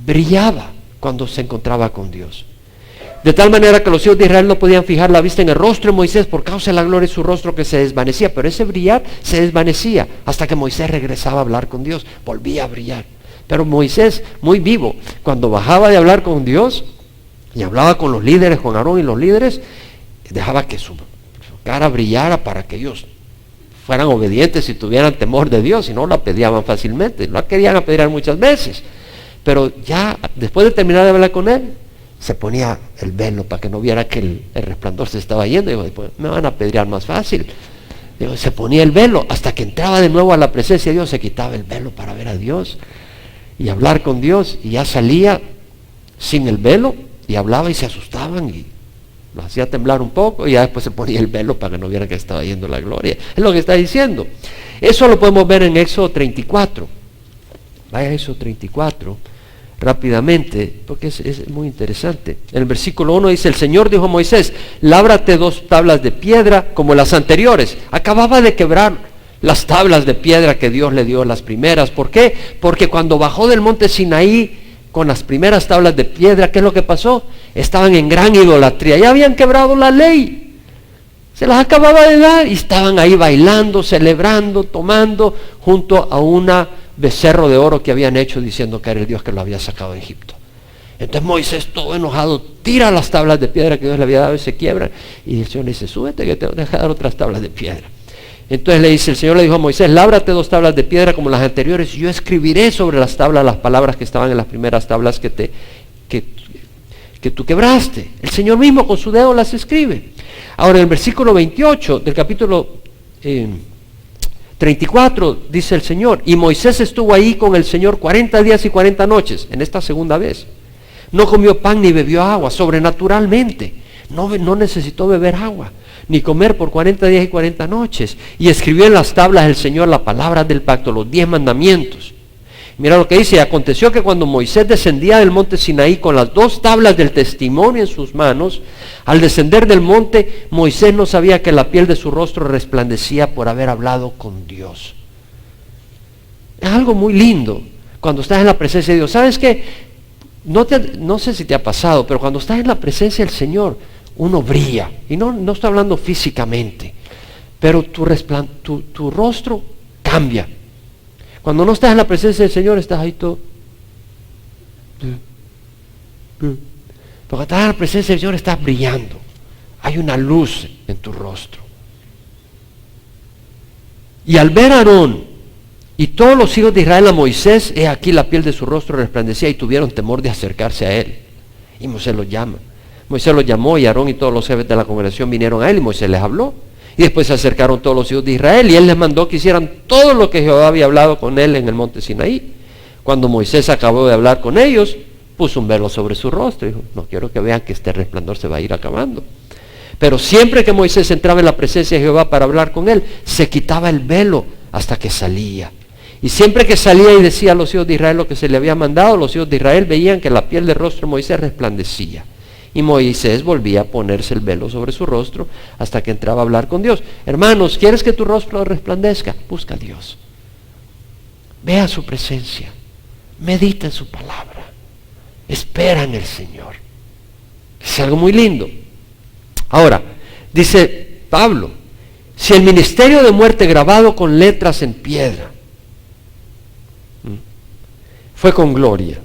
brillaba cuando se encontraba con Dios. De tal manera que los hijos de Israel no podían fijar la vista en el rostro de Moisés por causa de la gloria de su rostro que se desvanecía. Pero ese brillar se desvanecía hasta que Moisés regresaba a hablar con Dios. Volvía a brillar. Pero Moisés, muy vivo, cuando bajaba de hablar con Dios y hablaba con los líderes, con Aarón y los líderes, dejaba que su cara brillara para que ellos fueran obedientes y tuvieran temor de Dios, y no la pedían fácilmente. La querían apedrear muchas veces. Pero ya, después de terminar de hablar con él, se ponía el velo para que no viera que el resplandor se estaba yendo. Digo, pues, me van a apedrear más fácil. Digo, se ponía el velo hasta que entraba de nuevo a la presencia de Dios, se quitaba el velo para ver a Dios y hablar con Dios, y ya salía sin el velo y hablaba y se asustaban y lo hacía temblar un poco, y ya después se ponía el velo para que no viera que estaba yendo la gloria. Es lo que está diciendo. Eso lo podemos ver en Éxodo 34. Vaya a Éxodo 34 rápidamente, porque es muy interesante. En el versículo 1 dice, el Señor dijo a Moisés, lábrate 2 tablas de piedra como las anteriores. Acababa de quebrar las tablas de piedra que Dios le dio las primeras. ¿Por qué? Porque cuando bajó del monte Sinaí con las primeras tablas de piedra, ¿qué es lo que pasó? Estaban en gran idolatría, ya habían quebrado la ley, se las acababa de dar y estaban ahí bailando, celebrando, tomando junto a una becerro de oro que habían hecho diciendo que era el Dios que lo había sacado de Egipto. Entonces Moisés, todo enojado, tira las tablas de piedra que Dios le había dado y se quiebran, y el Señor le dice, súbete que te voy a dejar dar otras tablas de piedra. Entonces el Señor le dijo a Moisés, lábrate 2 tablas de piedra como las anteriores, y yo escribiré sobre las tablas las palabras que estaban en las primeras tablas que tú quebraste. El Señor mismo con su dedo las escribe. Ahora en el versículo 28 del capítulo 34 dice el Señor, y Moisés estuvo ahí con el Señor 40 días y 40 noches, en esta segunda vez. No comió pan ni bebió agua, sobrenaturalmente. No necesitó beber agua, ni comer por 40 días y 40 noches. Y escribió en las tablas del Señor las palabras del pacto, los 10 mandamientos. Mira lo que dice, y aconteció que cuando Moisés descendía del monte Sinaí con las 2 tablas del testimonio en sus manos, al descender del monte, Moisés no sabía que la piel de su rostro resplandecía por haber hablado con Dios. Es algo muy lindo cuando estás en la presencia de Dios. ¿Sabes qué? No sé si te ha pasado, pero cuando estás en la presencia del Señor, uno brilla. Y no estoy hablando físicamente, pero tu rostro cambia. Cuando no estás en la presencia del Señor, estás ahí todo. Pero cuando estás en la presencia del Señor, estás brillando. Hay una luz en tu rostro. Y al ver a Aarón y todos los hijos de Israel a Moisés, he aquí la piel de su rostro resplandecía y tuvieron temor de acercarse a él. Y Moisés los llama. Moisés los llamó y Aarón y todos los jefes de la congregación vinieron a él y Moisés les habló. Y después se acercaron todos los hijos de Israel y él les mandó que hicieran todo lo que Jehová había hablado con él en el monte Sinaí. Cuando Moisés acabó de hablar con ellos, puso un velo sobre su rostro y dijo, no quiero que vean que este resplandor se va a ir acabando. Pero siempre que Moisés entraba en la presencia de Jehová para hablar con él, se quitaba el velo hasta que salía. Y siempre que salía y decía a los hijos de Israel lo que se le había mandado, los hijos de Israel veían que la piel del rostro de Moisés resplandecía. Y Moisés volvía a ponerse el velo sobre su rostro hasta que entraba a hablar con Dios. Hermanos, ¿quieres que tu rostro resplandezca? Busca a Dios. Vea su presencia. Medita en su palabra. Espera en el Señor. Es algo muy lindo. Ahora, dice Pablo, si el ministerio de muerte grabado con letras en piedra fue con gloria,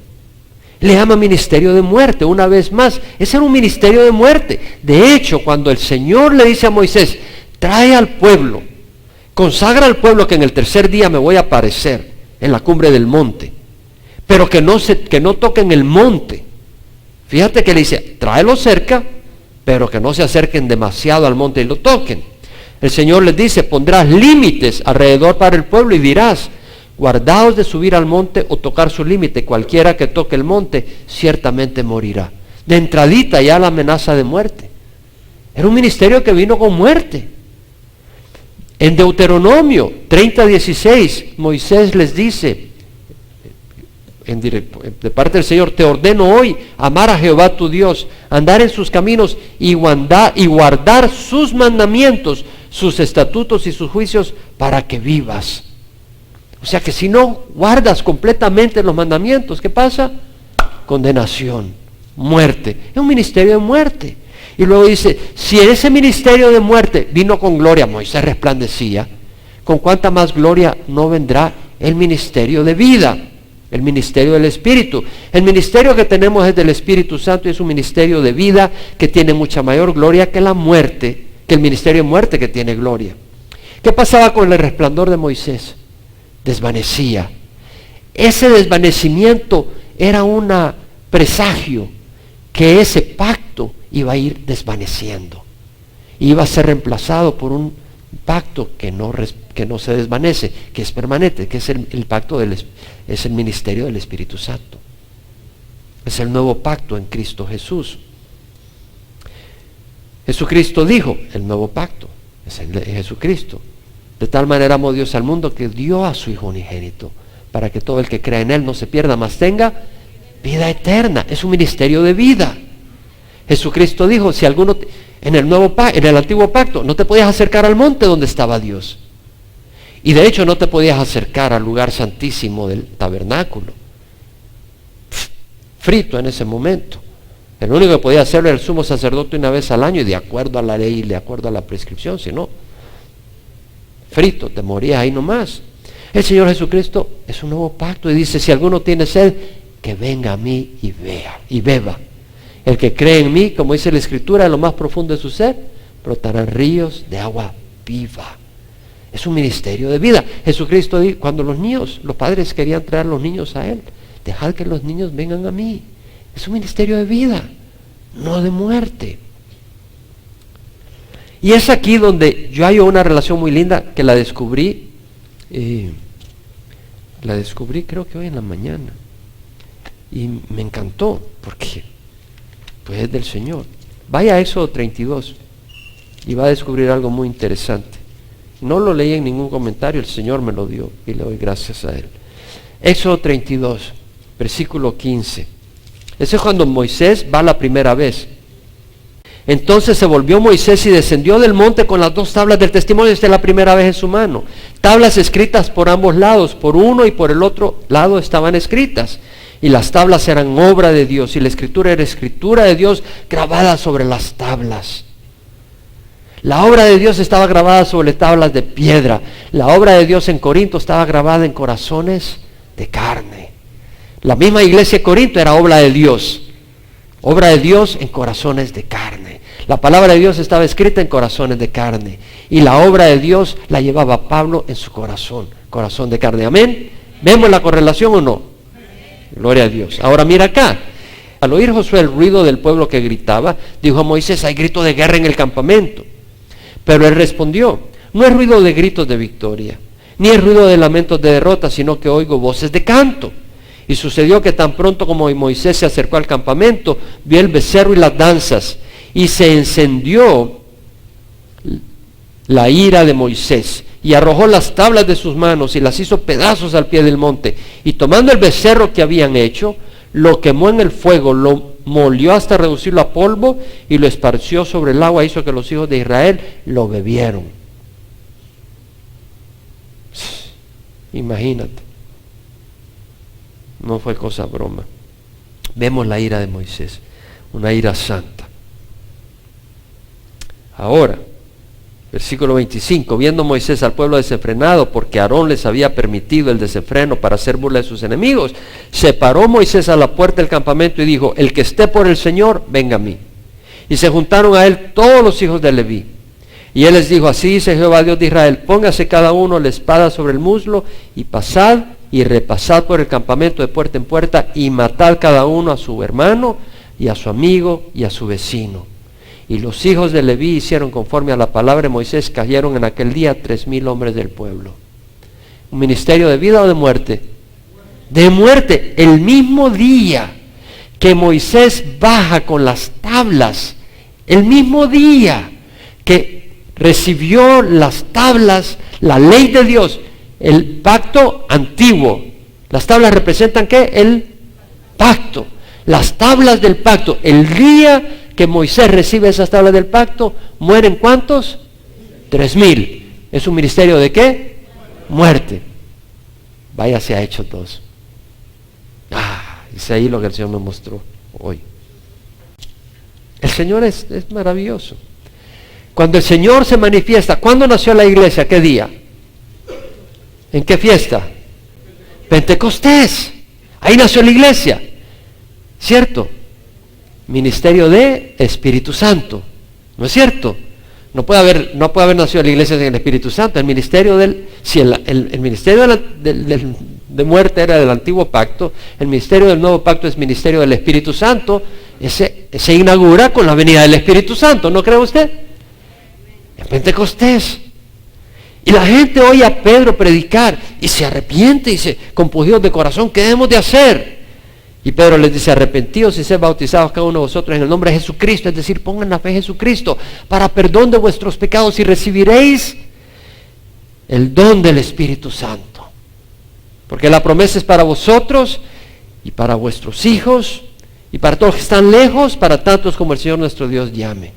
le llama ministerio de muerte una vez más. Ese era un ministerio de muerte. De hecho, cuando el Señor le dice a Moisés, trae al pueblo, consagra al pueblo que en el tercer día me voy a aparecer en la cumbre del monte, pero que no toquen el monte. Fíjate que le dice, tráelo cerca, pero que no se acerquen demasiado al monte y lo toquen. El Señor les dice, pondrás límites alrededor para el pueblo y dirás, guardaos de subir al monte o tocar su límite, cualquiera que toque el monte ciertamente morirá. De entradita ya la amenaza de muerte. Era un ministerio que vino con muerte. En Deuteronomio 30:16, Moisés les dice, de parte del Señor, te ordeno hoy amar a Jehová tu Dios, andar en sus caminos y guardar sus mandamientos, sus estatutos y sus juicios para que vivas. O sea que si no guardas completamente los mandamientos, ¿qué pasa? Condenación, muerte. Es un ministerio de muerte. Y luego dice, si ese ministerio de muerte vino con gloria, Moisés resplandecía, ¿con cuánta más gloria no vendrá el ministerio de vida? El ministerio del Espíritu. El ministerio que tenemos es del Espíritu Santo y es un ministerio de vida que tiene mucha mayor gloria que la muerte, que el ministerio de muerte que tiene gloria. ¿Qué pasaba con el resplandor de Moisés? Desvanecía. Ese desvanecimiento era un presagio que ese pacto iba a ir desvaneciendo. Iba a ser reemplazado por un pacto que no se desvanece, que es permanente, que es el pacto es el ministerio del Espíritu Santo. Es el nuevo pacto en Cristo Jesús. Jesucristo dijo, el nuevo pacto es el de Jesucristo. De tal manera amó Dios al mundo que dio a su Hijo unigénito, para que todo el que crea en Él no se pierda, mas tenga vida eterna. Es un ministerio de vida. Jesucristo dijo, si alguno en el antiguo pacto no te podías acercar al monte donde estaba Dios. Y de hecho no te podías acercar al lugar santísimo del tabernáculo. Frito en ese momento. El único que podía hacerlo era el sumo sacerdote una vez al año y de acuerdo a la ley y de acuerdo a la prescripción, si no, frito, te morías ahí nomás. El Señor Jesucristo es un nuevo pacto y dice, si alguno tiene sed, que venga a mí y vea y beba. El que cree en mí, como dice la Escritura, en lo más profundo de su ser, brotarán ríos de agua viva. Es un ministerio de vida. Jesucristo dijo, cuando los padres querían traer a los niños a Él, dejad que los niños vengan a mí. Es un ministerio de vida, no de muerte. Y es aquí donde yo hallo una relación muy linda que la descubrí creo que hoy en la mañana. Y me encantó, porque pues es del Señor. Vaya a Éxodo 32 y va a descubrir algo muy interesante. No lo leí en ningún comentario, el Señor me lo dio y le doy gracias a Él. Éxodo 32, versículo 15. Ese es cuando Moisés va la primera vez. Entonces se volvió Moisés y descendió del monte con las 2 tablas del testimonio. Esta es la primera vez en su mano. Tablas escritas por ambos lados, por uno y por el otro lado estaban escritas. Y las tablas eran obra de Dios, y la escritura era escritura de Dios grabada sobre las tablas. La obra de Dios estaba grabada sobre tablas de piedra. La obra de Dios en Corinto estaba grabada en corazones de carne. La misma iglesia de Corinto era obra de Dios. Obra de Dios en corazones de carne. La palabra de Dios estaba escrita en corazones de carne. Y la obra de Dios la llevaba Pablo en su corazón. Corazón de carne. Amén. ¿Vemos la correlación o no? Gloria a Dios. Ahora mira acá. Al oír Josué el ruido del pueblo que gritaba, dijo a Moisés: hay grito de guerra en el campamento. Pero él respondió: no es ruido de gritos de victoria, ni es ruido de lamentos de derrota, sino que oigo voces de canto. Y sucedió que tan pronto como Moisés se acercó al campamento, vio el becerro y las danzas, y se encendió la ira de Moisés, y arrojó las tablas de sus manos y las hizo pedazos al pie del monte. Y tomando el becerro que habían hecho, lo quemó en el fuego, lo molió hasta reducirlo a polvo y lo esparció sobre el agua, hizo que los hijos de Israel lo bebieron. Imagínate. No fue cosa broma. Vemos la ira de Moisés, una ira santa. Ahora, versículo 25, viendo Moisés al pueblo desenfrenado, porque Aarón les había permitido el desenfreno para hacer burla de sus enemigos, se paró Moisés a la puerta del campamento y dijo: el que esté por el Señor, venga a mí. Y se juntaron a él todos los hijos de Leví. Y él les dijo: así dice Jehová Dios de Israel, póngase cada uno la espada sobre el muslo, y pasad y repasad por el campamento de puerta en puerta, y matad cada uno a su hermano, y a su amigo, y a su vecino. Y los hijos de Leví hicieron conforme a la palabra de Moisés, cayeron en aquel día 3,000 hombres del pueblo. ¿Un ministerio de vida o de muerte? De muerte. El mismo día que Moisés baja con las tablas, el mismo día que recibió las tablas, la ley de Dios, el pacto antiguo. Las tablas representan ¿qué? El pacto. Las tablas del pacto. El día que Moisés recibe esas tablas del pacto, ¿mueren cuántos? 3,000. ¿Es un ministerio de qué? Muerte. Vaya, se ha hecho dos. Es ahí lo que el Señor nos mostró hoy. El Señor es maravilloso. Cuando el Señor se manifiesta, ¿cuándo nació la iglesia? ¿Qué día? ¿En qué fiesta? Pentecostés. Ahí nació la iglesia. ¿Cierto? Ministerio de Espíritu Santo. ¿No es cierto? No puede haber nacido la iglesia sin el Espíritu Santo. El ministerio el ministerio de muerte era del antiguo pacto, el ministerio del nuevo pacto es ministerio del Espíritu Santo. Se inaugura con la venida del Espíritu Santo, ¿no cree usted? En Pentecostés. Y la gente oye a Pedro predicar y se arrepiente y dice: compungidos de corazón, ¿qué debemos de hacer? Y Pedro les dice: arrepentidos y sed bautizados cada uno de vosotros en el nombre de Jesucristo, es decir, pongan la fe en Jesucristo para perdón de vuestros pecados, y recibiréis el don del Espíritu Santo. Porque la promesa es para vosotros y para vuestros hijos y para todos los que están lejos, para tantos como el Señor nuestro Dios llame.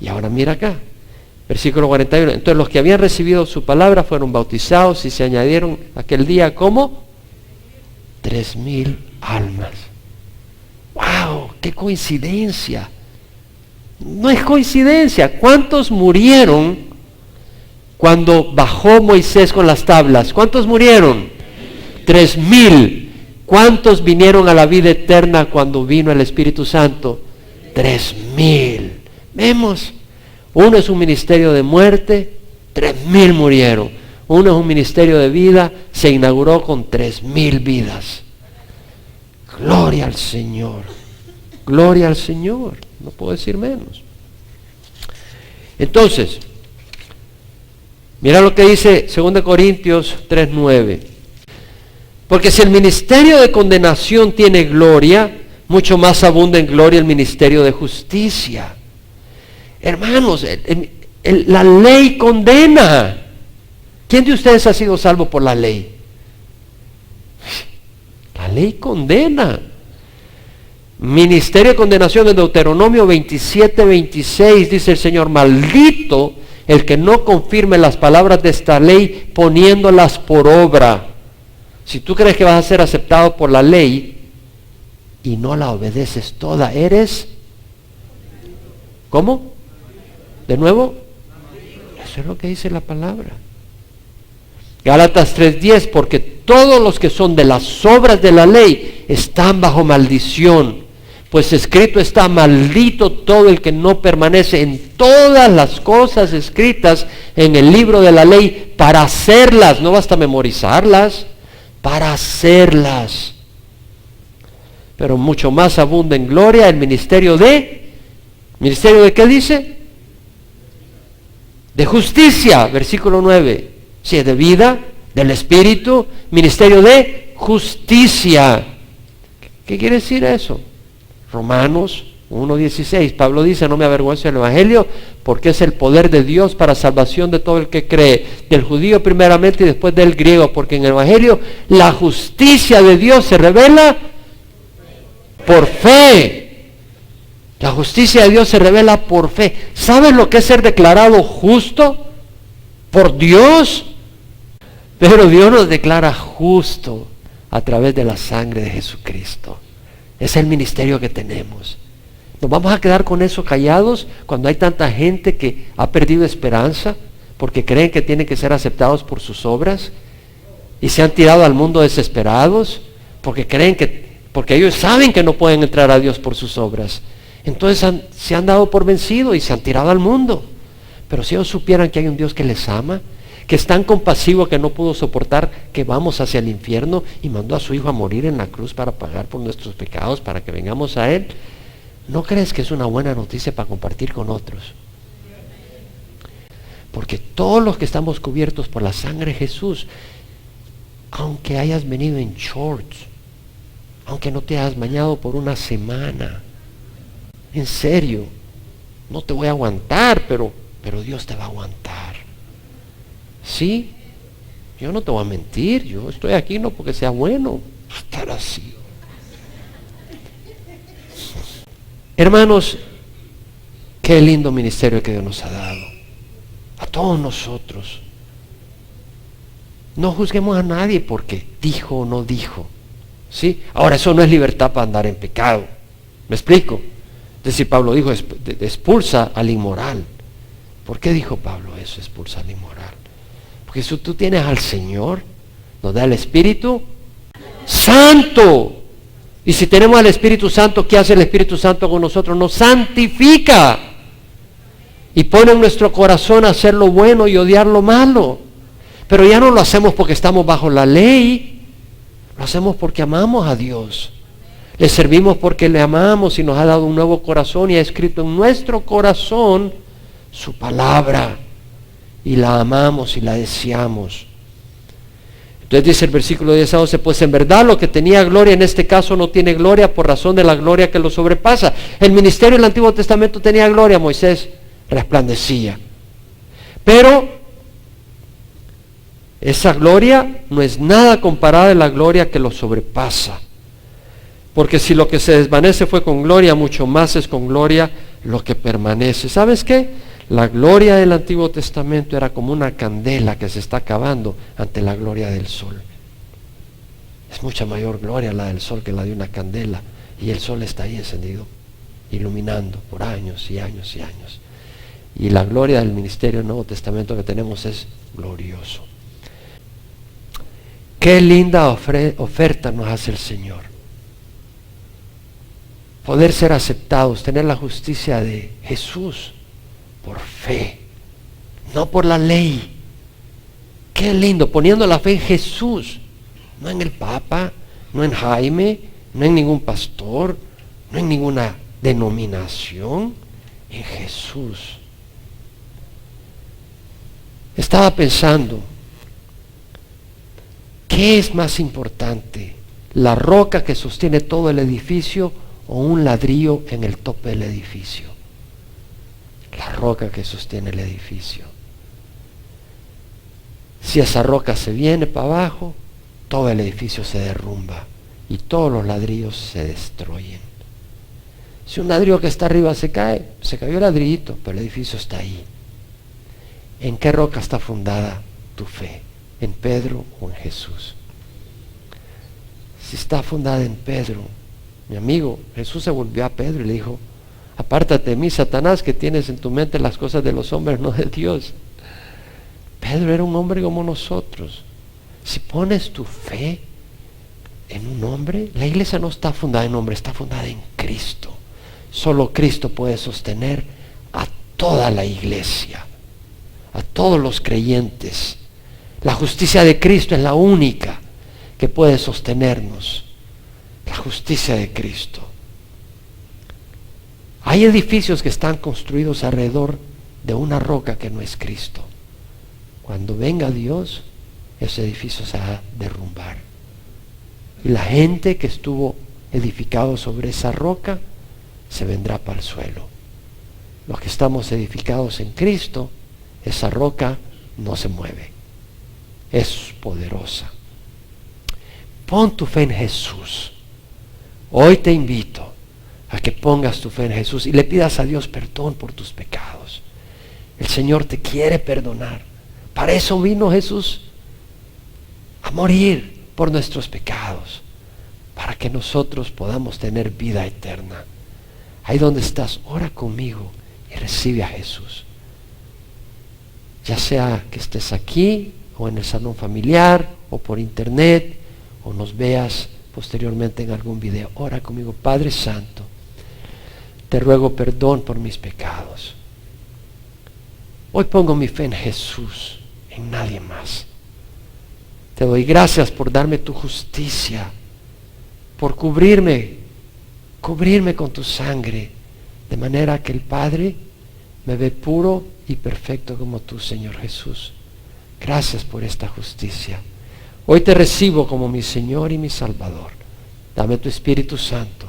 Y ahora mira acá, versículo 41. Entonces los que habían recibido su palabra fueron bautizados y se añadieron aquel día como 3,000 almas. ¡Wow! ¡Qué coincidencia! No es coincidencia. ¿Cuántos murieron cuando bajó Moisés con las tablas? ¿Cuántos murieron? 3,000. ¿Cuántos vinieron a la vida eterna cuando vino el Espíritu Santo? 3,000. Vemos, uno es un ministerio de muerte, 3,000 murieron. Uno es un ministerio de vida, se inauguró con 3,000 vidas. Gloria al Señor. Gloria al Señor. No puedo decir menos. Entonces, mira lo que dice 2 Corintios 3:9. Porque si el ministerio de condenación tiene gloria, mucho más abunda en gloria el ministerio de justicia. Hermanos, la ley condena. ¿Quién de ustedes ha sido salvo por la ley? La ley condena. Ministerio de condenación en Deuteronomio 27:26 dice el Señor: maldito el que no confirme las palabras de esta ley poniéndolas por obra. Si tú crees que vas a ser aceptado por la ley, y no la obedeces toda, eres, ¿cómo? ¿De nuevo? Eso es lo que dice la palabra. Gálatas 3:10, porque todos los que son de las obras de la ley están bajo maldición, pues escrito está: maldito todo el que no permanece en todas las cosas escritas en el libro de la ley para hacerlas. No basta memorizarlas, para hacerlas. Pero mucho más abunda en gloria el ¿ministerio de qué dice? De justicia, versículo 9. Sí, de vida, del Espíritu, ministerio de justicia. ¿Qué quiere decir eso? Romanos 1:16, Pablo dice: no me avergüenzo del Evangelio, porque es el poder de Dios para salvación de todo el que cree, del judío primeramente y después del griego, porque en el Evangelio la justicia de Dios se revela por fe. La justicia de Dios se revela por fe. ¿Sabes lo que es ser declarado justo por Dios? Pero Dios nos declara justo a través de la sangre de Jesucristo. Es el ministerio que tenemos. ¿Nos vamos a quedar con eso callados cuando hay tanta gente que ha perdido esperanza porque creen que tienen que ser aceptados por sus obras y se han tirado al mundo desesperados porque ellos saben que no pueden entrar a Dios por sus obras? Entonces se han dado por vencido y se han tirado al mundo. Pero si ellos supieran que hay un Dios que les ama, que es tan compasivo que no pudo soportar que vamos hacia el infierno y mandó a su Hijo a morir en la cruz para pagar por nuestros pecados, para que vengamos a Él, ¿no crees que es una buena noticia para compartir con otros? Porque todos los que estamos cubiertos por la sangre de Jesús, aunque hayas venido en shorts, aunque no te hayas bañado por una semana, en serio, no te voy a aguantar, pero Dios te va a aguantar. Sí, yo no te voy a mentir, yo estoy aquí no porque sea bueno estar así. Hermanos, qué lindo ministerio que Dios nos ha dado a todos nosotros. No juzguemos a nadie porque dijo o no dijo, ¿sí? Ahora, eso no es libertad para andar en pecado, ¿me explico? Es decir, Pablo dijo: expulsa al inmoral. ¿Por qué dijo Pablo eso, expulsa al inmoral? Porque si tú tienes al Señor, nos da el Espíritu Santo. Y si tenemos al Espíritu Santo, ¿qué hace el Espíritu Santo con nosotros? Nos santifica. Y pone en nuestro corazón hacer lo bueno y odiar lo malo. Pero ya no lo hacemos porque estamos bajo la ley. Lo hacemos porque amamos a Dios. Le servimos porque le amamos y nos ha dado un nuevo corazón y ha escrito en nuestro corazón su palabra. Y la amamos y la deseamos. Entonces dice el versículo 10 a 12: pues en verdad lo que tenía gloria en este caso no tiene gloria por razón de la gloria que lo sobrepasa. El ministerio del Antiguo Testamento tenía gloria, Moisés resplandecía. Pero esa gloria no es nada comparada a la gloria que lo sobrepasa. Porque si lo que se desvanece fue con gloria, mucho más es con gloria lo que permanece. ¿Sabes qué? La gloria del Antiguo Testamento era como una candela que se está acabando ante la gloria del sol. Es mucha mayor gloria la del sol que la de una candela. Y el sol está ahí encendido, iluminando por años y años y años. Y la gloria del ministerio del Nuevo Testamento que tenemos es glorioso. Qué linda oferta nos hace el Señor. Poder ser aceptados, tener la justicia de Jesús por fe, no por la ley. Qué lindo, poniendo la fe en Jesús, no en el Papa, no en Jaime, no en ningún pastor, no en ninguna denominación, en Jesús. Estaba pensando, ¿qué es más importante? ¿La roca que sostiene todo el edificio o un ladrillo en el tope del edificio? La roca que sostiene el edificio. Si esa roca se viene para abajo, todo el edificio se derrumba y todos los ladrillos se destruyen. Si un ladrillo que está arriba se cae, se cayó el ladrillito, pero el edificio está ahí. ¿En qué roca está fundada tu fe? ¿En Pedro o en Jesús? Si está fundada en Pedro, Mi amigo, Jesús se volvió a Pedro y le dijo, apártate de mí, Satanás, que tienes en tu mente las cosas de los hombres, no de Dios. Pedro era un hombre como nosotros. Si pones tu fe en un hombre, la iglesia no está fundada en hombre, está fundada en Cristo. Solo Cristo puede sostener a toda la iglesia, a todos los creyentes. La justicia de Cristo es la única que puede sostenernos. La justicia de Cristo. Hay edificios que están construidos alrededor de una roca que no es Cristo. Cuando venga Dios, ese edificio se va a derrumbar. Y la gente que estuvo edificado sobre esa roca se vendrá para el suelo. Los que estamos edificados en Cristo, esa roca no se mueve. Es poderosa. Pon tu fe en Jesús. Hoy te invito a que pongas tu fe en Jesús y le pidas a Dios perdón por tus pecados. El Señor te quiere perdonar. Para eso vino Jesús, a morir por nuestros pecados, para que nosotros podamos tener vida eterna. Ahí donde estás, ora conmigo y recibe a Jesús. Ya sea que estés aquí o en el salón familiar o por internet o nos veas posteriormente en algún video, ora conmigo. Padre Santo, te ruego perdón por mis pecados. Hoy pongo mi fe en Jesús, en nadie más. Te doy gracias por darme tu justicia, por cubrirme con tu sangre, de manera que el Padre me ve puro y perfecto como tú, Señor Jesús. Gracias por esta justicia. Hoy te recibo como mi Señor y mi Salvador. Dame tu Espíritu Santo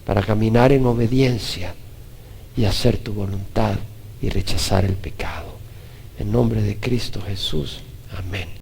para caminar en obediencia y hacer tu voluntad y rechazar el pecado. En nombre de Cristo Jesús. Amén.